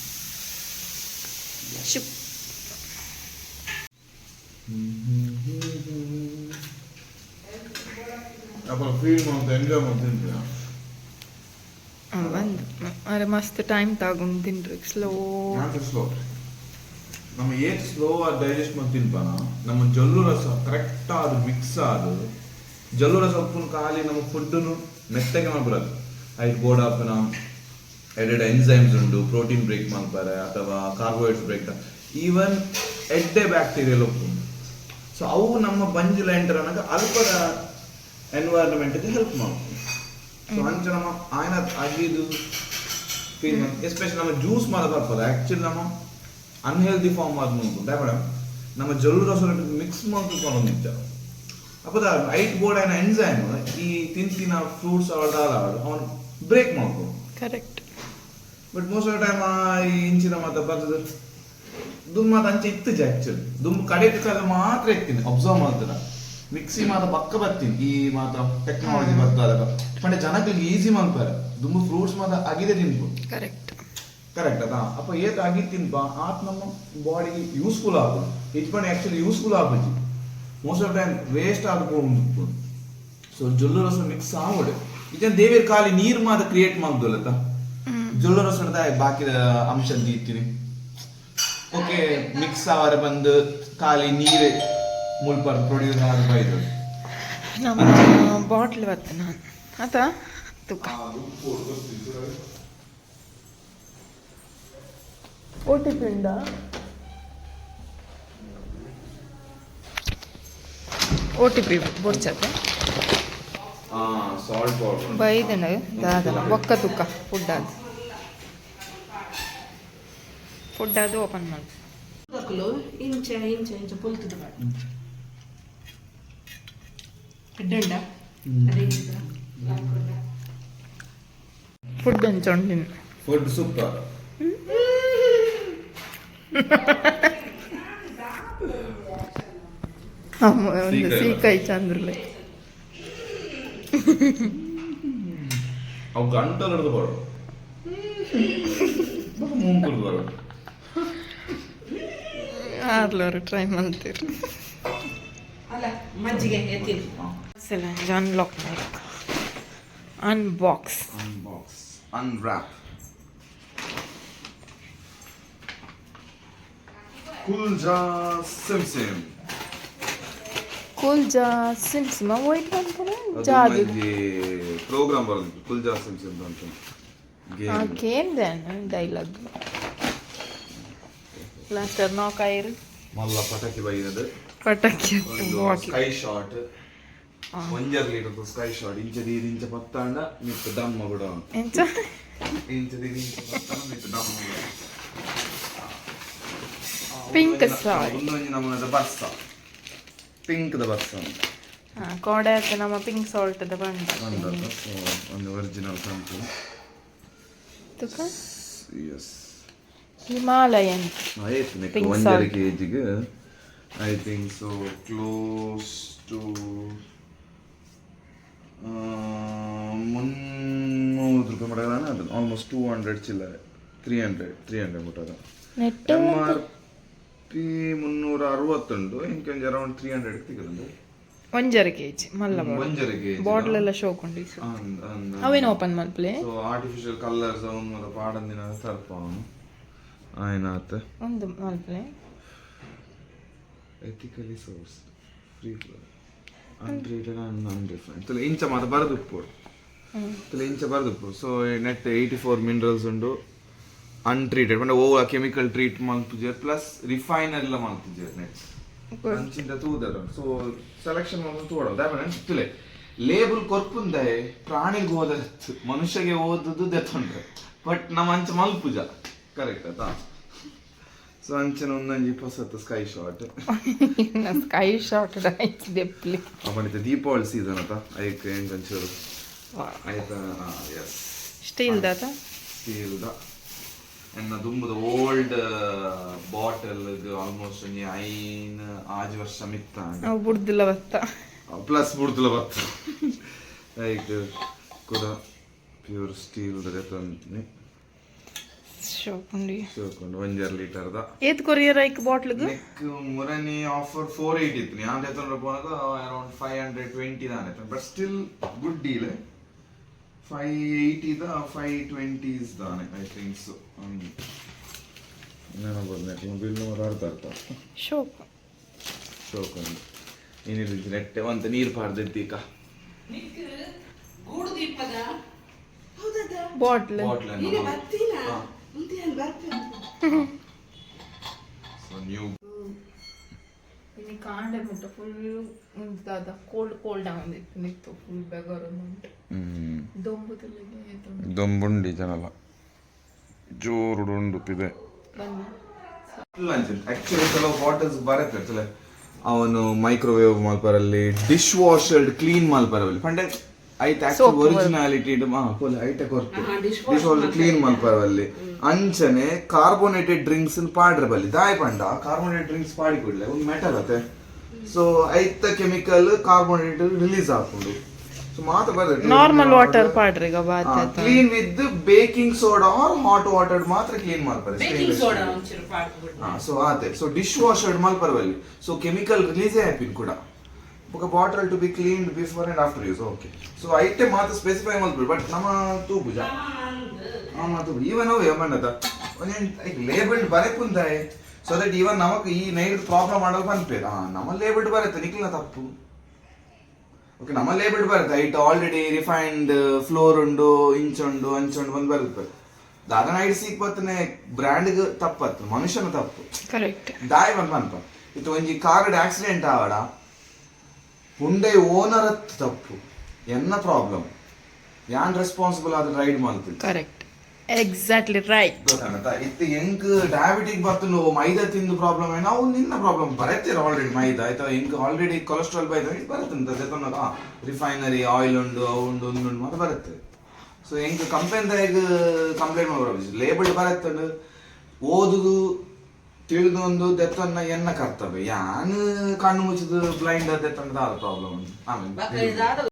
C: ಅப்புறம் ஃபீல் ಮಾಡ್ತಾ ಎಂಜಾಯ್ ಮಾಡ್ತಿದ್ದೆ
A: ಬಂದು ಅರೆ ಮಸ್ತ್ ಟೈಮ್ ತಗೊಂಡು ತಿನ್ರಿ ಸ್ಲೋ
C: ನಮ್ಮ ಏಟ್ ಸ್ಲೋ ಆಗಿ ಡೈಜೆಸ್ಟ್ ಮಾಡಿ ತಿನ್ಪಾನ ನಮ್ಮ ಜಲ್ಲು ರಸ ಕರೆಕ್ಟ್ ಆದ ಮಿಕ್ಸ್ ಆದ ಜಲ್ಲು ರಸ ಉಪ್ಪು ಖಾಲಿ ನಮ್ಮ ಫುಡ್ನು ಮೆತ್ತಗೆ ಮಾಡ್ಬಿಡೋದು ಐದು ಗೋಡಾಪನ ಎಡೆಡ್ ಎನ್ಸೈಮ್ಸ್ ಉಂಡು ಪ್ರೋಟೀನ್ ಬ್ರೇಕ್ ಮಾಡ್ತಾರೆ ಅಥವಾ ಕಾರ್ಬೋಹೈಡ್ರೇಟ್ಸ್ ಬ್ರೇಕ್ ಈವನ್ ಎಡ್ಡೆ ಬ್ಯಾಕ್ಟೀರಿಯಲ್ ಉಪ್ಪು ಸೊ ಅವು ನಮ್ಮ ಬಂಜುಲ ಎಂಟರ್ ಅನ್ನೋಕೆ ಅಲ್ಪದ ಎನ್ವೈರನ್ಮೆಂಟ್ಗೆ ಹೆಲ್ಪ್ ಮಾಡ್ತೀವಿ ಸೊ ಅಂಚ ನಮ್ಮ ಆಯ್ನ ಅಗಿದು ಫೀಲ್ ಎಸ್ಪೆಷಲಿ ನಮ್ಮ ಜ್ಯೂಸ್ ಮಾಡೋದು ಬರ್ತದೆ ಆ್ಯಕ್ಚುಲಿ ನಮ್ಮ ಅನ್ಹೆಲ್ದಿ ಫಾರ್ಮ್ ಆದ ಮುಂದೆ ಮೇಡಮ್ ನಮ್ಮ ಜಲ್ಲು ರಸ ಮಿಕ್ಸ್ ಮಾಡ್ಕೊಂಡು ನಿಂತ ಅಪ್ಪದ ಐಟ್ ಬೋರ್ಡ್ ಏನ ಎನ್ಸೈಮ್ ಈ ತಿಂತಿನ ಫ್ರೂಟ್ಸ್ ಆಡಾದ ಅವನು ಬ್ರೇಕ್ ಮಾಡ್ಕೊಂಡು
A: correct
C: but most of time ಈ ಇಂಚಿನ ಮಾತ ಬರ್ತದೆ ದುಮ್ಮ ಅಂಚೆ ಇತ್ತಿಜೆ ಆ್ಯಕ್ಚುಲಿ ದುಮ್ಮ ಕಡೆ ಕಾಲ ಮಾತ್ರ ಇರ್ತೀನಿ ಅಬ್ಸರ್ವ್ ಮಾಡ್ತಾರೆ ಮಿಕ್ಸಿ ಮಾತ ಪಕ್ಕ ಬರ್ತೀನಿ ಈ ಮಾತ ಟೆಕ್ನಾಲಜಿ ಬರ್ತಾದಾಗ ಪಂಡೆ ಜನಕ್ಕೆ ಈಸಿ ಮಾಡ್ತಾರೆ ದುಮ್ಮ ಫ್ರೂಟ್ಸ್ ಮಾತ ಅಗಿದೆ ತಿನ್ಬೋದು ಕರೆಕ್ಟ್ ಅದಾ ಅಪ್ಪ ಏತ್ ಆಗಿ ತಿನ್ಪ ಆತ್ ನಮ್ಮ ಬಾಡಿಗೆ ಯೂಸ್ಫುಲ್ ಆಗೋದು ಇದು ಪಂಡೆ ಆ್ಯಕ್ಚುಲಿ ಯೂಸ್ಫುಲ್ ಆಗೋದು ಮೋಸ್ಟ್ ಆಫ್ ಟೈಮ್ ವೇಸ್ಟ್ ಆದ್ಕೊಂಡು ಸೊ ಜೊಲ್ಲು ರಸ ಮಿಕ್ಸ್ ಆಗೋಡೆ ಇದನ್ನ ದೇವೇರ್ ಖಾಲಿ ನೀರು ಮಾತ್ರ ಕ್ರಿಯೇಟ್ ಮಾಡ್ದಲ್ಲತ್ತ ಜೊಲ್ಲು ರಸ ಬಾಕಿ ಅಂಶ ದೀತೀನಿ ಓಕೆ ಮಿಕ್ಸ್ ಆವಾರ ಬಂದು ಖಾಲಿ ನೀರು ಮುಲ್ಪರ್ ಪ್ರೊಡ್ಯೂಸ್ ಆದ ಬೈದು
A: ನಮ್ಮ ಬಾಟ್ಲ್ ಬರ್ತೇನೆ ನಾನು ಆತ ತುಕ್ಕ ಓ ಟಿ ಪಿ ಉಂಡ ಓ ಟಿ ಪಿ ಬೊಡ್ಚತ್ತೆ
C: ಸಾಲ್ಟ್ ಪೌಡರ್
A: ಬೈದನ ದಾದನ ಒಕ್ಕ ತುಕ್ಕ ಫುಡ್ ಅದು ಓಪನ್ ಮಾಡಿ
B: ಇಂಚ ಪುಲ್ತದ ಅಡ್ಡಂಡ ಅದೇ
A: ಫುಡ್ ಅಂಚೊಂಡಿನ
C: ಫುಡ್ ಸೂಪರ್.
A: ಒಂದು ಸೀಕಾಯಿ ಚಂದ್ರಲೆ
C: ಅವು ಗಂಟಲು ಹಿಡಿದು ಬರೋ ಮುಂಪುಲ್ ಬರೋ
A: ಆರ್ಲವ್ರು ಟ್ರೈ ಮಾಡ್ತೀರಿ
B: ಅಲ್ಲ ಮಜ್ಜಿಗೆ ಎತ್ತೀನಿ.
A: ಅನ್ಲಾಕ್ ಮಾಡಕ್ ಅನ್ಬಾಕ್ಸ್
C: ಅನ್ವ್ರಾಪ್ ಕುಲ್ಜಾ ಸಿಮ್
A: ಕುಲ್ಜಾ ಸಿಮ್ ವೈಟ್ ಬಂತಾರೆ ಜಾದು
C: ಪ್ರೋಗ್ರಾಮ್ ಬರೋದು ಕುಲ್ಜಾ ಸಿಮ್ ಅಂತ
A: ಗೇಮ್ ಡೈಲಾಗ್ ಲಾಸ್ಟರ್ ನೋಕಾಯಿರು
C: ಮಲ್ಲ ಪಟಾಕಿ ಬೈನದು
A: ಪಟಾಕಿ
C: sky shot 1 litre sky shot ಇಂಚದಿ ಇಂಚ ಪತ್ತಾಂಡ ಮಿತ್ ದಮ್ಮ ಕೂಡ
A: ಎಂಚ
C: ಇಂಚದಿ ಇಂಚ ಪತ್ತಾಂಡ ಮಿತ್ ದಮ್ಮ ಕೂಡ
A: ಪಿಂಕ್ ಸಾರಿ
C: ಒಂದೊಂದು ನಮ್ಮದ ಬರ್ಸ ಪಿಂಕ್ ದ ಬರ್ಸ
A: ಕೋಡೆ ನಮ್ಮ ಪಿಂಕ್ ಸಾಲ್ಟ್ ದ ಬಂಡ
C: ಒಂದು ಒರಿಜಿನಲ್ ಕಂತು
A: ತುಕ
C: ಎಸ್
A: ಹಿಮಾಲಯನ್
C: ಆಯ್ತು ನೆಕ್
A: Pink
C: 1
A: salt.
C: kg I think so close to 300 ರೂಪಾಯಿ ಮಟಗಾನ ಅದು ಆಲ್ಮೋಸ್ಟ್ 200 ಚಿಲ್ಲರೆ 300 ಮುಟ್ಟದ
A: ನೆಟ್
C: MRP 360 ಉಂಟು ಇಂಕೊಂಚ ಅರೌಂಡ್ 300 ಸಿಗದಂತೆ
A: 1 kg ಮಲ್ಲ ಬಾಟ್ಲ್ ಎಲ್ಲ ಶೋಕೊಂಡು ಅವೇನು ಓಪನ್ ಮಲ್ಪ್ಲೆ
C: ಸೊ ಆರ್ಟಿಫಿಷಿಯಲ್ ಕಲರ್ಸ್ ಅವನ ಪಾಡಂದಿನ ಸರ್ಪ ಅವನು ಆಯ್ನಾತ
A: ಒಂದು ಮಲ್ಪ್ಲೆ
C: ethically source free untreated and undefined ತಲೆ ಇಂಚ ಮಾತ ಬರದುಪ್ಪು ತಲೆ ಇಂಚ ಬರದುಪ್ಪು ಸೊ ನೆಟ್ 84 ಮಿನರಲ್ಸ್ ಉಂಡು ಅನ್ಟ್ರೀಟೆಡ್ ಅಂದ್ರೆ ಓವರ್ ಕೆಮಿಕಲ್ ಟ್ರೀಟ್ ಮಾಡ್ತಿದ್ದಾರೆ ಪ್ಲಸ್ ರಿಫೈನರ್ ಎಲ್ಲ ಮಾಡ್ತಿದ್ದಾರೆ ನೆಟ್ ಅಂಚಿಂದ ತೂದರ ಸೊ ಸೆಲೆಕ್ಷನ್ ಮಾಡ್ಕೊಂಡು ತೋಡೋದು ದಾಪನ ತಿಲೆ ಲೇಬಲ್ ಕೊರ್ಪುಂದೆ ಪ್ರಾಣಿಗೆ ಹೋದ ಮನುಷ್ಯಗೆ ಓದುದು ದೆತ್ತೊಂಡ್ರೆ ಬಟ್ ನಮ್ಮ ಅಂಚ ಮಲ್ಪುಜ ಕರೆಕ್ಟ್ ಆಯ್ತಾ ಸೊ ಅಂಚನ ಒಂದೊಂದು ಹೊಸತ್ತು sky shot
A: sky shot right ದೆಪ್ಲಿ
C: ಅವನಿತ ದೀಪಾವಳಿ ಸೀಸನ್ ಆತ ಐಕ್ ಎಂಚೂರು ಆಯ್ತಾ ಎಸ್
A: ಸ್ಟೀಲ್ ದಾತ
C: ಸ್ಟೀಲ್ ದ ಎನ್ನ ದುಂಬುದ ಓಲ್ಡ್ ಬಾಟಲ್ ಆಲ್ಮೋಸ್ಟ್ ಐನ್ ಆಜ್ ವರ್ಷ ಮಿತ್ತ
A: ಅವು ಬುಡ್ದಿಲ್ಲ ಬತ್ತ
C: ಪ್ಲಸ್ ಬುಡ್ದಲ ಬತ್ತ ಐಕ್ ಕೂಡ ಪ್ಯೂರ್ ಸ್ಟೀಲ್ ತಂದ್ನಿ
A: ಶೋಕುಂಡಿ
C: ಶೋಕೊಂಡು 1 ಲೀಟರ್ ದ
A: ಏತ್ ಕೊರಿಯರ್ ಐಕ್ ಬಾಟ್ಲ್ಗೆ
C: ನೆಕ್ ಮುರನಿ ಆಫರ್ 480 ಇತ್ತು ನಾನು ಎತ್ತೊಂಡ್ರೆ ಪೋನಾಗ ಅರೌಂಡ್ 520 ದಾನೆ ಬಟ್ ಸ್ಟಿಲ್ ಗುಡ್ ಡೀಲ್ 580 ದ 520s ದಾನೆ ಐ ಥಿಂಕ್ ಸೊ ನಾನು ಬಂದೆ ಬಿಲ್ ನಂಬರ್ ಅರ್ಥ
A: ಶೋಕ್
C: ಶೋಕೊಂಡು ಏನಿಲ್ಲ ನೆಟ್ಟೆ ಅಂತ ನೀರು ಪಾಡ್ದಿದ್ದೀಕ
B: ಗೂಡು ದೀಪದ ಹೌದದ
A: ಬಾಟ್ಲ್
C: ಬಾಟ್ಲ್
B: ಈಗ ಬರ್ತೀನ ಮುಂದೆ ಅಲ್ಲಿ ಬರ್ಬೇಕು.
C: ಸೊ ನ್ಯೂ
A: ಇಲ್ಲಿ ಕಾಂಡೆ ಮುಟ್ಟ ಫುಲ್ ದಾದ ಕೋಲ್ಡ್ ಆಗೋದಿತ್ತು ನಿತ್ತು ಫುಲ್ ಬೆಗರ್ ಉಂಟು ದೊಂಬುದಲ್ಲಿಗೆ
C: ದೊಂಬುಂಡಿ ಜನಲ್ಲ ಜೋರು ಉಂಡುಪಿದೆ ಆಕ್ಚುಲಿ ಕೆಲವು ಬಾಟಲ್ಸ್ ಬರುತ್ತೆ ಚಲ ಅವನು ಮೈಕ್ರೋವೇವ್ ಮಲ್ಪರಲ್ಲಿ ಡಿಶ್ ವಾಷರ್ಡ್ ಕ್ಲೀನ್ ಮಲ್ಪರಲ್ಲಿ ಪಂಡೆ ಐತೆ ಆಕ್ಚುಲಿ ಒರಿಜಿನಾಲಿಟಿ ಐತೆ ಕೊರ್ತು ಡಿಶ್ ವಾಷರ್ ಕ್ಲೀನ್ ಮಲ್ಪರಲ್ಲಿ ಅಂಚನೆ ಕಾರ್ಬೋನೇಟೆಡ್ ಡ್ರಿಂಕ್ಸ್ ಪಾಡ್ರೆ ಬಲ್ಲಿ ದಾಯ್ ಪಂಡ ಕಾರ್ಬೋನೇಟೆಡ್ ಡ್ರಿಂಕ್ಸ್ ಪಾಡಿ ಕೊಡ್ಲೆ ಒಂದು ಮೆಟಲ್ ಅತ್ತೆ ಸೊ ಐತ ಕೆಮಿಕಲ್ ಕಾರ್ಬೋನೇಟೆಡ್ ರಿಲೀಸ್ ಹಾಕೊಂಡು ಸೊ ಮಾತ ಬರ್ತದೆ
A: ನಾರ್ಮಲ್ ವಾಟರ್ ಪಾಡ್ರಿ ಈಗ ಬಾತ್
C: clean with baking soda or hot water ಮಾತ್ರ ಕ್ಲೀನ್ ಮಾಡ್ತಾರೆ
B: ಬೇಕಿಂಗ್ ಸೋಡಾ ಒಂಚೂರು ಪಾಡ್ಬಿಟ್ಟು
C: ಸೊ ಆತೆ ಸೊ ಡಿಶ್ ವಾಷರ್ಡ್ ಮಲ್ಪರ್ವಲ್ಲಿ ಸೊ ಕೆಮಿಕಲ್ ರಿಲೀಸೇ ಆಯ್ಪಿನ್ ಕೂಡ ఒక bottle to be cleaned before and after use okay so ಐಟೆ ಮಾತ್ರ ಸ್ಪೆಸಿಫೈ ಮಲ್ಪರ್ ಬಟ್ ನಮ್ಮ ತೂಪುಜ ಈವನ್ ಅವು ಏಮನ್ನದ ಒಂದೇನು ಲೇಬಲ್ಡ್ ಬರೆಪುಂದಾಯ್ ಸೊ ದಟ್ ಈವನ್ ನಮಕ್ ಈ ನೈಟ್ ಪ್ರಾಬ್ಲಮ್ ಮಾಡಲ್ ಪನ್ಪೇರ ನಮ್ಮ ಲೇಬಲ್ಡ್ ಬರುತ್ತೆ ನಿಕ್ಲಿನ ತಪ್ಪು ಓಕೆ ನಮ್ಮ ಲೇಬಲ್ಡ್ ಬರುತ್ತೆ ಐಟ್ ಆಲ್ರೆಡಿ ರಿಫೈನ್ಡ್ ಫ್ಲೋರ್ ಉಂಡು ಇಂಚುಂಡು ಅಂಚುಂಡು ಬಂದು ಬರುತ್ತೆ ದಾದನ ಐಟ್ ಸಿಕ್ಪತ್ತನೆ ಬ್ರ್ಯಾಂಡ್ಗೆ ತಪ್ಪತ್ತು ಮನುಷ್ಯನ ತಪ್ಪು
A: ಕರೆಕ್ಟ್
C: ದಾಯ್ ಬಂದ್ ಪನ್ಪ ಇದು ಒಂಜಿ ಕಾರ್ಡ್ ಆಕ್ಸಿಡೆಂಟ್ ಆವಡ ಹುಂಡೆ ಓನರ್ ತಪ್ಪು ಎನ್ನ ಪ್ರಾಬ್ಲಮ್ ಯಾನ್ ರೆಸ್ಪಾನ್ಸಿಬಲ್ ಆದ ರೈಡ್ ಮಾಡ್ತೀವಿ
A: ಕರೆಕ್ಟ್ ಎಕ್ಸಾಕ್ಟ್ಲಿ ರೈಟ್.
C: ಗೊತ್ತಾಗತ್ತಾ ಇತ್ತು ಎಂಕ್ ಡಯಾಬಿಟಿಕ್ ಬರ್ತು ಮೈದಾ ತಿಂದು ಪ್ರಾಬ್ಲಮ್ ಏನೋ ಅವು ನಿನ್ನ ಪ್ರಾಬ್ಲಮ್ ಬರತ್ತೀರ ಆಲ್ರೆಡಿ ಮೈದಾ ಆಯ್ತಾ ಎಂಕ್ ಆಲ್ರೆಡಿ ಕೊಲೆಸ್ಟ್ರಾಲ್ ಬೈದ ಬರುತ್ತೆ ಜೊತೆ ರಿಫೈನರಿ ಆಯಿಲ್ ಉಂಡು ಅವು ಉಂಡು ಒಂದು ಮಾತ್ರ ಬರುತ್ತೆ. ಸೊ ಎಂಕ್ ಕಂಪ್ಲೇಂಟ್ ಕಂಪ್ಲೇಂಟ್ ಮಾಡ್ಬೋದು ಲೇಬಲ್ ಬರುತ್ತೆ ಓದುದು ತಿಳಿದು ಒಂದು ದೆತ್ತನ್ನ ಎನ್ನ ಕರ್ತವ್ಯ ಯಾನ್ ಕಣ್ಣು ಮುಚ್ಚಿದ ಬ್ಲೈಂಡ್ ದೆತ್ತಂದ ಪ್ರಾಬ್ಲಮ್ ಉಂಟು. ಆಮೇಲೆ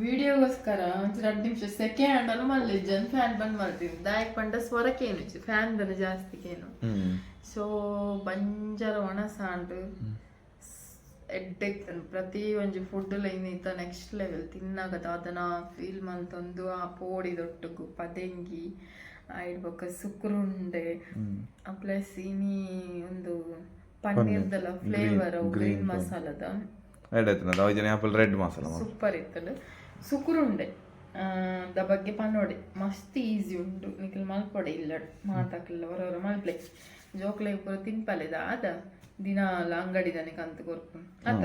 A: ವಿಡಿಯೋಗೋಸ್ಕರ ಒಂದು 2 ನಿಮಿಷ ಸೆಕೆಂಡ್ ಅನ್ನು ಮಲ್ಲಿ ಜನ್ ಫ್ಯಾನ್ ಬಂದ್ ಮಾಡ್ತೀನಿ ದಾಯಕ್ ಪಂಡ ಸ್ವರಕ್ಕೇನು ಫ್ಯಾನ್ ದನ ಜಾಸ್ತಿಗೇನು ಸೊ ಬಂಜರ ಒಣ ಸಾಂಡು ಎಡ್ಡೆಕ್ತನು ಪ್ರತಿ ಒಂಜಿ ಫುಡ್ ಲೈನ್ ಇತ್ತ ನೆಕ್ಸ್ಟ್ ಲೆವೆಲ್ ತಿನ್ನಾಗದ ಅದನ್ನ ಫೀಲ್ ಮಂತೊಂದು ಆ ಪೋಡಿದೊಟ್ಟಿಗೂ ಪದೆಂಗಿ ಇಡ್ಬೇಕ ಸುಕ್ರುಂಡೆ ಪ್ಲಸ್ ಇನಿ ಒಂದು ಪನ್ನೀರ್ದಲ್ಲ ಫ್ಲೇವರ್ ಗ್ರೀನ್ ಮಸಾಲದ
C: ರೆಡ್ ಮಸಾಲ
A: ಸೂಪರ್ ಇತ್ತಲ್ಲ ಸುಕುರುಂಡೆ ದ ಬಗ್ಗೆ ಪನ್ನೋಡೆ ಮಸ್ತ್ ಈಸಿ ಉಂಟು ನಿಖಿಲ್ ಮಲ್ಪೊಡೆ ಇಲ್ಲ ಮಾತಾಕ್ಲಿಲ್ಲ ಹೊರವರ ಮಲ್ಪ್ಲೆ ಜೋಕ್ಲೆ ಪೂರ ತಿನ್ಪಲೆದ ಅದ ದಿನಾಲ ಅಂಗಡಿದಾನೆ ಕಂತು ಕೊರ್ಪು ಅದ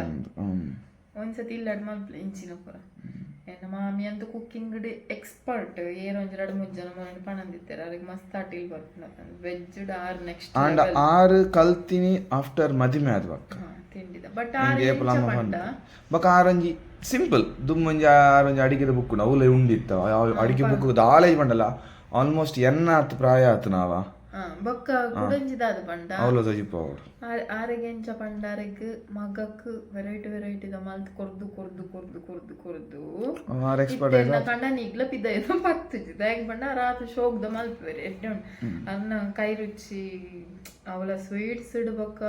A: ಒಂದ್ಸತಿ ಇಲ್ಲಡ್ ಮಲ್ಪ್ಲೆ ಇಂಚಿನ ಪೂರ ಎನ್ನ ಮಾಮಿ ಅಂತೂ ಕುಕ್ಕಿಂಗ್ ಎಕ್ಸ್ಪರ್ಟ್ ಏರೊಂಜಿ 2-3 ಜನ ಮನೆ ಪಣಂದಿತ್ತಾರೆ ಅವ್ರಿಗೆ ಮಸ್ತ್ ಆಟಿಲ್ ಬರ್ತೀನಿ ವೆಜ್ ಆರ್ ನೆಕ್ಸ್ಟ್
C: ಆರು ಕಲ್ತೀನಿ ಆಫ್ಟರ್ ಮದಿಮೆ ಆದ್ವ
A: ತಿಂಡಿದ ಬಟ್ ಪಂಡ
C: ಬಕ ಆರಂಜಿ ಸಿಂಪಲ್ ದುಮ್ಮಂಜಿ ಆರಂಜಿ ಅಡಿಗೆ ಬುಕ್ ಅವಲೇ ಉಂಡಿತ್ತ ಅಡಿಗೆ ಬುಕ್ ದಾಳೇಜ್ ಬಂಡಲ್ಲ ಆಲ್ಮೋಸ್ಟ್ ಎನ್ನಾತ್ ಪ್ರಾಯ ಆತು ನಾವ
A: ಬೊಕ್ಕ ಕುಡಂಜಿದಾದ ಪಂಡ
C: ಅವಲ ತಜಿಪವರು
A: ಆರೆಗೆ ಎಂಚ ಪಂಡಾರೆಗ್ ಮಗಕ್ ವೆರೈಟಿ ವೆರೈಟಿದ ಮಲ್ತ್ ಕೊರ್ದು ಕೊರ್ದು ಕೊರ್ದು ಕೊರ್ದು ಕೊರ್ದು ಕಂಡನಿ ಇಗ್ಲ ಪಿದ್ದ ಏನೋ ಪತ್ತಿದ್ದು ದಾಯಕ್ ಪಂಡ ರಾತ್ರಿ ಶೋಕ್ದ ಮಲ್ಪುವೆರೆ ಎಡ್ಡೆ ಅನ್ನ ಕೈ ರುಚಿ ಅವಳ ಸ್ವೀಟ್ಸ್ ಇಡ್ಬೇಕ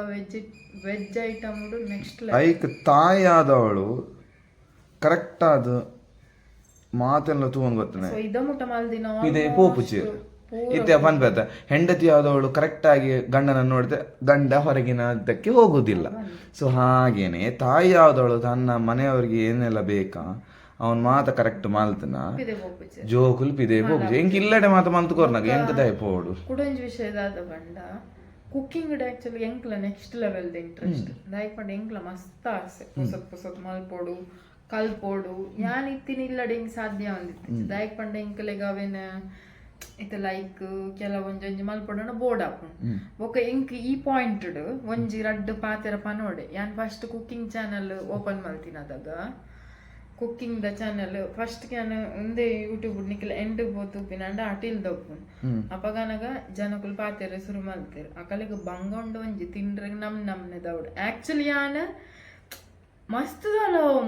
A: ವೆಜ್ ಐಟಮ್ ನೆಕ್ಸ್ಟ್
C: ಐಕ್ ತಾಯಿ ಆದವಳು ಕರೆಕ್ಟ್ ಆದ ಮಾತೆಲ್ಲ ತಗೊಂಡ್ ಗೊತ್ತಾನೆ
A: ಇದ ಮುಟ್ಟ ಮಲ್ದಿನ
C: ಇದೇ ಪೋಪುಚಿ ಇತ್ತೆ ಪನ್ಪೇತ ಹೆಂಡತಿ ಆದವಳು ಕರೆಕ್ಟ್ ಆಗಿ ಗಂಡನ ನೋಡಿದ್ರೆ ಗಂಡ ಹೊರಗಿನದಕ್ಕೆ ಹೋಗುದಿಲ್ಲ. ಸೊ ಹಾಗೇನೆ ತಾಯಿ ಆದವಳು ತನ್ನ ಮನೆಯವ್ರಿಗೆ ಏನೆಲ್ಲ ಬೇಕಾ ಅವನ್ ಮಾತ ಕರೆಕ್ಟ್ ಮಾಲ್ತನ ಜೋಕುಲ್ ಪಿದೆ ಪೋಪುಚಿ ಎಂಕ್ ಇಲ್ಲಡೆ ಮಾತ ಮಲ್ತು ಕೊರ್ನಾಗ ಎಂಕ್ ದಯ ಪೋಡು
A: ಕುಡಂಜಿ ವಿಷಯದಾದ ಬಂಡ ಕುಕ್ಕಿಂಗ್ ಆಕ್ಚುಲಿ ಎಂಕ್ಲ ನೆಕ್ಸ್ಟ್ ಲೆವೆಲ್ ಇಂಟ್ರೆಸ್ಟ್ ದಾಯಕ್ ಪಂಡ ಎಂಕ್ಲ ಮಸ್ತ್ ಆಸೆ ಹೊಸತ್ ಮಲ್ಪೋಡು ಕಲ್ಪೋಡು ಯಾನ್ ಇತ್ತಿನ ಇಲ್ಲಡೆ ಹಿಂಗ್ ಸಾಧ್ಯ ಒಂದಿತ್ತು ದಾಯಕ್ ಪಂಡ ಎಂಕ್ಲೆಗ ಅವೇನ ಇತ್ತ ಲೈಕ್ ಕೆಲವೊಂಜಿ ಮಲ್ಪೊಡನ ಬೋರ್ಡ್ ಹಾಕೊಂಡು ಬೊಕ ಎಂಕ್ ಈ ಪಾಯಿಂಟ್ ಒಂಜಿ 2 ಪಾತೆರ ಪನೋಡೆ ಯಾನ್ ಫಸ್ಟ್ ಕುಕ್ಕಿಂಗ್ ಚಾನಲ್ ಓಪನ್ ಮಲ್ತಿನದಾಗ ಕುಕ್ಕಿಂಗ್ ದ ಚಾನಲ್ ಫಸ್ಟ್ ನಾನು ಒಂದೇ ಯೂಟ್ಯೂಬ್ ನಿಖಿಲ್ ಎಂಡ್ ಬೋತು ಪಿನಂಡ ಅಟಿಲ್ ದಪ್ಪು ಅಪಗನಗ ಜನಕುಲ್ ಪಾತೆರ ಶುರು ಮಲ್ತೇರು ಅಕಲೆಗ ಬಂಗೊಂಡು ಒಂಜಿ ತಿಂಡ್ರೆಗ್ ನಮ್ನೆ ದೌಡ್ ಆಕ್ಚುಲಿ ಯಾನ್ ಮಸ್ತ್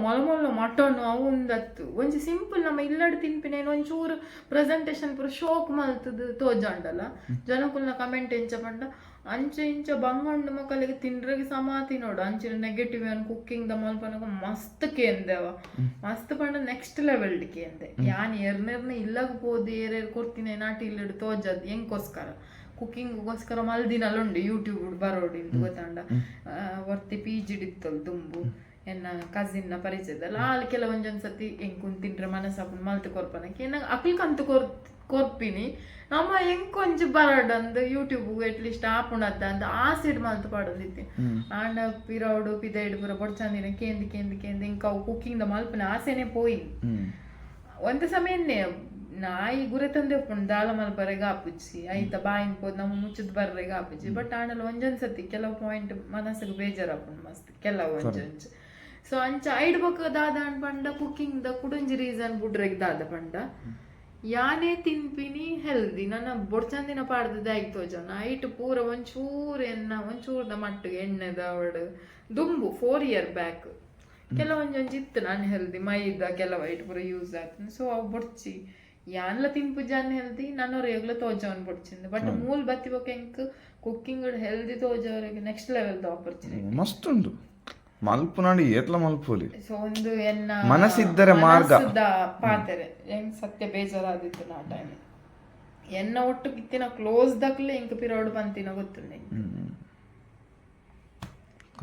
A: ಮೊಲ ಮಟನ್ ಅವು ಒಂದತ್ತು ಒಂಜಿ ಸಿಂಪಲ್ ನಮ್ಮ ಇಲ್ಲಡ್ ತಿನ್ಪಿನೇನು ಒಂಚೂರು ಪ್ರೆಸೆಂಟೇಶನ್ ಪೂರ ಶೋಕ್ ಮಲ್ತದ ತೋಜಂಡಲ್ಲ ಜನಕುಲ್ನ ಕಮೆಂಟ್ ಎಂಚ ಪಂಡ ಅಂಚ ಇಂಚ ಬಂಗೊಂಡು ಮಕ್ಕಳಿಗೆ ತಿಂಡ್ರೆಗೆ ಸಮಾತಿ ನೋಡು ಅಂಚಿನ ನೆಗೆಟಿವ್ ಅನ್ ಕುಕ್ಕಿಂಗ್ ದ ಮಲ್ಪನಗ ಮಸ್ತ್ ಕೇಂದೆವ ಮಸ್ತ್ ಪಂಡ ನೆಕ್ಸ್ಟ್ ಲೆವೆಲ್ ಕೇಂದೆ ಯಾನ್ ಎರ್ನೆರ್ನ ಇಲ್ಲಗ ಪೋದು ಏರೇರ್ ಕೊಡ್ತೀನಿ ನಾಟಿ ಇಲ್ಲಡ್ ತೋಜದ್ ಹೆಂಗೋಸ್ಕರ ಕುಕ್ಕಿಂಗ್ಗೋಸ್ಕರ ಮಲ್ದಿನಲ್ಲ ಉಂಡು ಯೂಟ್ಯೂಬ್ ಬರೋಡಿ ಗೊತ್ತಾಂಡ ವರ್ತಿ PG ಡಿತ್ತಲ್ ತುಂಬು ಎನ್ನ ಕಸಿನ್ನ ಪರಿಚಯದಲ್ಲ ಅಲ್ಲಿ ಕೆಲವೊಂದೊಂದ್ಸತಿ ಹೆಂಗ್ ಕುಂತಿಂಡ್ರೆ ಮನಸ್ಸಾಪನ್ ಮಲ್ತು ಕೊರ್ಪನಕ್ಕೆ ಏನ ಅಕ್ಲಿಕಂತು ಕೊರ್ಪಿನಿ ನಮ್ಮ ಹೆಂಗ್ ಕೊಂಚ ಬರಡಂದು ಯೂಟ್ಯೂಬ್ ಅಟ್ಲೀಸ್ಟ್ ಆಪುಣದ್ದ ಅಂತ ಆ ಸೈಡ್ ಮಲ್ತು ಪಾಡೋದಿತ್ತಿ ಆಂಡ ಪಿರೌಡು ಪಿದೈಡು ಪೂರ ಬೊಡ್ಚಂದಿನ ಕೇಂದಿ ಇಂಕ ಅವು ಕುಕ್ಕಿಂಗ್ ದ ಮಲ್ಪನ ಆಸೆನೆ ಪೋಯಿ ಒಂದ ಸಮಯನ್ನೇ ನಾಯಿ ಗುರೆ ತಂದೆ ದಾಳ ಮಲ್ಪರೆಗ ಆಪುಚ್ಚಿ ಐತ ಬಾಯಿನ್ ಪೋದ್ ನಮ್ಮ ಮುಚ್ಚದ್ ಬರ್ರೆಗ ಆಪುಚ್ಚಿ ಬಟ್ ಆಂಡಲ್ ಒಂಜೊಂದ್ಸತಿ ಕೆಲವು ಪಾಯಿಂಟ್ ಮನಸ್ಸಿಗೆ ಬೇಜಾರಾಪುಂಡು ಮಸ್ತ್ ಕೆಲವು ಒಂಜೊಂಜ್ ಸೊ ಅಂಚ ಐಡ್ಬೇಕು ದಾದ ಪಂಡ ಕುಕ್ಕಿಂಗ್ ದ ಕುಡಂಜಿ ರೀಸನ್ ಬುಡ್ರೆಗ್ ದಾದ ಪಂಡ ಯಾನೇ ತಿನ್ಪಿನಿ ಹೆಲ್ದಿ ನನ್ನ ಬೊಡ್ಚಂದಿನ ಪಾಡ್ದದ ಆಯ್ತೋಜನ ಐಟ್ ಪೂರ ಒಂಚೂರ್ದ ಮಟ್ಟಿಗೆ ಎಣ್ಣೆದ ಅವಡು ದುಂಬು 4 year ಬ್ಯಾಕ್ ಕೆಲವೊಂಜೊಂಜಿ ಇತ್ತು ನಾನು ಹೆಲ್ದಿ ಮೈದ ಕೆಲವು ಐಟ್ ಪೂರ ಯೂಸ್ ಆಯ್ತು ಸೊ ಅವು ಬೊಡ್ಚಿ ಯಾನ್ಲ ತಿನ್ಪು ಜನ್ ಹೆಲ್ದಿ ನನ್ನವ್ರೆಗ್ಲ ತೋಜವನ್ ಬೊಡ್ಚಿಂದ ಬಟ್ ಮೂಲ್ ಬತ್ತಿಬೇಕು ಹೆಂಗ್ ಕುಕ್ಕಿಂಗ್ ಹೆಲ್ದಿ ತೋಜವ್ರಿಗೆ ನೆಕ್ಸ್ಟ್ ಲೆವೆಲ್ ದ ಆಪರ್ಚುನಿಟಿ
C: ಮಸ್ತ್ ಉಂಟು ಮಲ್ಪು ನೋಡಿ ಏತ್ಲ ಮಲ್ಪೋಲಿ
A: ಸೊ ಒಂದು ಎನ್ನ
C: ಮನಸ್ಸಿದ್ದರೆ ಮಾರ್ಗ
A: ಪಾತೆರೆ ಹೆಂಗ್ ಸತ್ಯ ಬೇಜಾರಾದಿತ್ತು ನಾ ಟೈಮ್ ಎನ್ನ ಒಟ್ಟು ಕಿತ್ತಿನ ಕ್ಲೋಸ್ ದಕ್ಲೆ ಇಂಕ ಪಿರೋಡ್ ಬಂತಿನ ಗೊತ್ತಿಲ್ಲ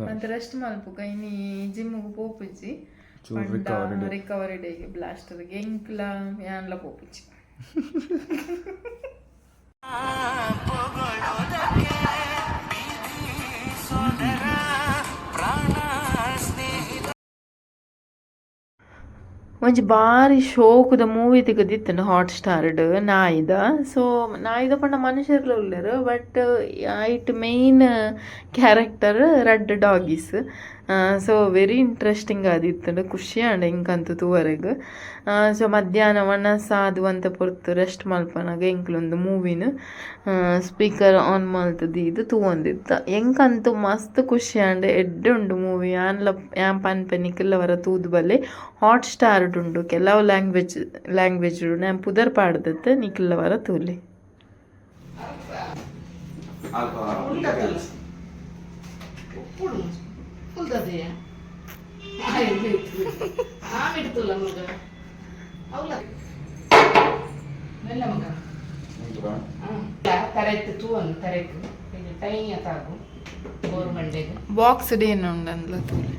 A: ಮತ್ತೆ ರೆಸ್ಟ್ ಮಲ್ಪು ಕೈನಿ ಜಿಮ್ಗೆ ಪೋಪುಜಿ ರಿಕವರಿ ಡೇಗೆ ಬ್ಲಾಸ್ಟರ್ಗೆ ಎಂಕ್ಲ ಯಾನ್ಲ ಪೋಪುಜಿ ಒಂಜಿ ಬಾರಿ ಶೋಕುದ ಮೂವಿ ತೆಗೆದಿತ್ತನು ಹಾಟ್ ಸ್ಟಾರ್ಡ್ ನಾಯಿದ. ಸೊ ನಾಯಿದ ಪಂಡ ಮನುಷ್ಯರ್ಲ ಉಳ್ಳರು, but it main character red doggies. So very interesting ಆದಿತ್ತು, ಖುಷಿ ಆಂಡ ಇಂಕಂತು ತೂವರೆಗ್. ಸೊ ಮಧ್ಯಾಹ್ನ ಒಣ ಸಾದು ಅಂತ ಪೊರ್ತು ರೆಸ್ಟ್ ಮಲ್ಪನಾಗ ಎಂಕ್ಲೊಂದು ಮೂವಿನ ಸ್ಪೀಕರ್ ಆನ್ ಮಲ್ತದಿ ಇದು ತೂವೊಂದಿತ್ತ. ಎಂಕಂತೂ ಮಸ್ತ್ ಖುಷಿ ಆಂಡ ಎಡ್ಡೆ ಉಂಡು ಮೂವಿ. ಯಾನ್ ಪನ್ಪೆನಿಕ್ಕೆಲ್ಲ ವರ ತೂದು ಬಲ್ಲೆ ಹಾಟ್ ಸ್ಟಾರ್ಡ್ ಉಂಡು, ಕೆಲವು ಲ್ಯಾಂಗ್ವೇಜ್ ನಾನು ಪುದರ್ ಪಾಡ್ದತ್ತೆ ನಿಕ್ಕೆಲ್ಲ ವರ ತೂಲಿ. ಬಾಕ್ಸ್ ಏನು ಉಂಡಂದ್ಲ ತೂಲಿ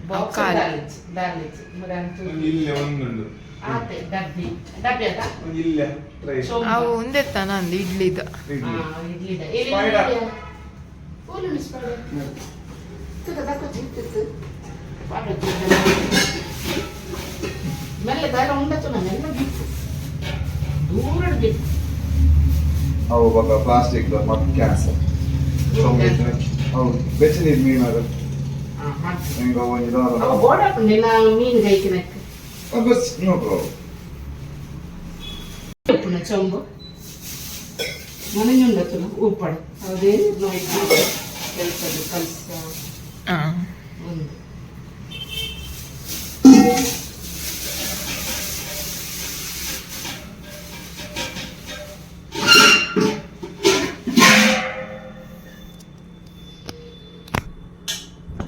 A: ಅವು ಒಂದೆತ್ತಾನ ಅಂದ ಇಡ್ಲಿದ
C: ಅವು ಬಾಗ ಪ್ಲಾಸ್ಟಿಕ್ ಮತ್ತು ಕ್ಯಾನ್ಸರ್ ಅವು ಬೆಚ್ಚನೀರು ಮೀನಾಗ ಹೆಂಗ
B: ಮೀನು ಗೈಕಿನಕ್ಕೆ
C: ನೋ ಪ್ರಾಬ್ಲಮ್.
B: ಉಪ್ಪುನ ಚೊಂಬು ನನಗುಂಡತು ಉಪ್ಪಡು ಅದೇ ಕೆಲಸದ ಕಲಿಸ ಒಂದು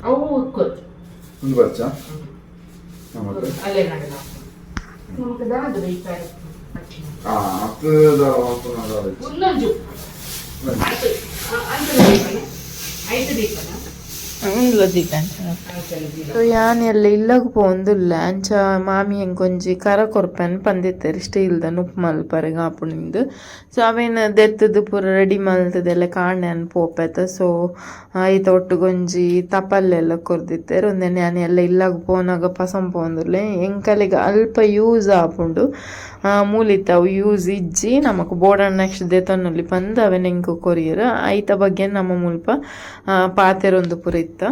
B: ಅವು ಉಕ್ಕೋದು
C: ಒಂದು ಬಚ್ಚ
B: ಅಲ್ಲೇ ನಡಲ ನಮಗೆ ದಾದು ಬೇಕಾರೆ
C: ಅದು
B: ಇನ್ನೊಂದು ಐದು ದೀಪನ
A: ಸೊ ಯಾನ್ ಎಲ್ಲ ಇಲ್ಲಗ್ ಪೋಂದುಲ್ಲ ಅಂಚ ಮಾಮಿ ಎಂಕೊಂಜಿ ಕರ ಕೊರ್ಪೆನ್ ಪಂದಿತ್ತೇರಿ ಸ್ಟೀಲ್ದ ಉಪ್ಪು ಮಲ್ಪರೆಗ ಆಪುನಿಂದು. ಸೊ ಅವೇನು ದೆತ್ತದು ಪೂರ ರೆಡಿ ಮಲ್ತದೆಲ್ಲ ಕಾಣೆನ್ ಪೋಪೆತ. ಸೊ ಐತ ಒಟ್ಟುಗೊಂಜಿ ತಪಲ್ಲೆಲ್ಲ ಕೊರ್ದಿತ್ತೇರು ಒಂದೇನೆ ಯಾನ್ ಎಲ್ಲ ಇಲ್ಲಗ್ ಪೋನಾಗ ಪಸಂ ಪೋಂದುಲ್ಲೆ ಎಂಕಲಿಗೆ ಅಲ್ಪ ಯೂಸ್ ಆಪುಂಡು. ಮೂಲಿತ ಅವು ಯೂಸ್ ಇಜ್ಜಿ ನಮಕ್ ಬೋರ್ಡನ್ ನೆಕ್ಸ್ಟ್ ದೇತನಲ್ಲಿ ಬಂದು ಅವೆ ನೆಂಕು ಕೊರಿಯರ್ ಐತ ಬಗ್ಗೆ ನಮ್ಮ ಮುಲ್ಪ ಪಾತೆರೊಂದು ಪುರ ಇತ್ತ.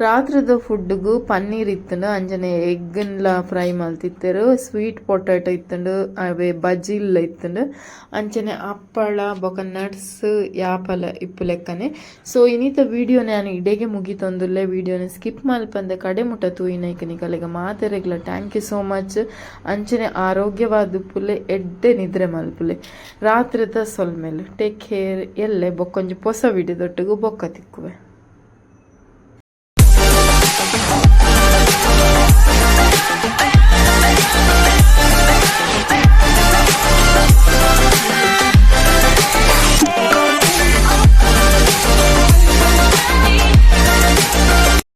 A: ರಾತ್ರಿದ ಫುಡ್ಗೂ ಪನ್ನೀರ್ ಇತ್ತಂಡು ಅಂಜನೆ ಎಗ್ಗನ್ಲ ಫ್ರೈ ಮಲ್ತಿತ್ತರು. ಸ್ವೀಟ್ ಪೊಟ್ಯಾಟೊ ಇತ್ತಂಡು ಅವೇ ಬಜ್ಜಿಲ್ಲ ಇತ್ತಂಡು ಅಂಚನೆ ಹಪ್ಪಳ ಬೊಕ ನಟ್ಸ್ ಯಾಪಲ ಇಪ್ಪು ಲೆಕ್ಕನೆ. ಸೊ ಇನ್ನಿತ ವಿಡಿಯೋ ನಾನು ಇಡೆಗೆ ಮುಗಿತೊಂದುಲ್ಲೆ. ವಿಡಿಯೋನ ಸ್ಕಿಪ್ ಮಲ್ಪಂದೆ ಕಡೆ ಮುಟ್ಟ ತೂಯಿನೈಕನಿಕಲೆಗ ಮಾತೆರೆಗ್ಲ ಥ್ಯಾಂಕ್ ಯು ಸೋ ಮಚ್. ಅಂಚನೆ ಆರೋಗ್ಯವಾದ ಪುಲ್ಲೆ ಎಡ್ಡೆ ನಿದ್ರೆ ಮಲ್ಪುಲೆ ರಾತ್ರಿದ ಸೊಲ್ಮೇಲೆ ಟೇಕ್ ಕೇರ್. ಎಲ್ಲೆ ಬೊಕ್ಕೊಂಜಿ ಹೊಸ ವಿಡಿಯೋದೊಟ್ಟಿಗೂ ಬೊಕ್ಕ ತಿಕ್ಕುವೆ.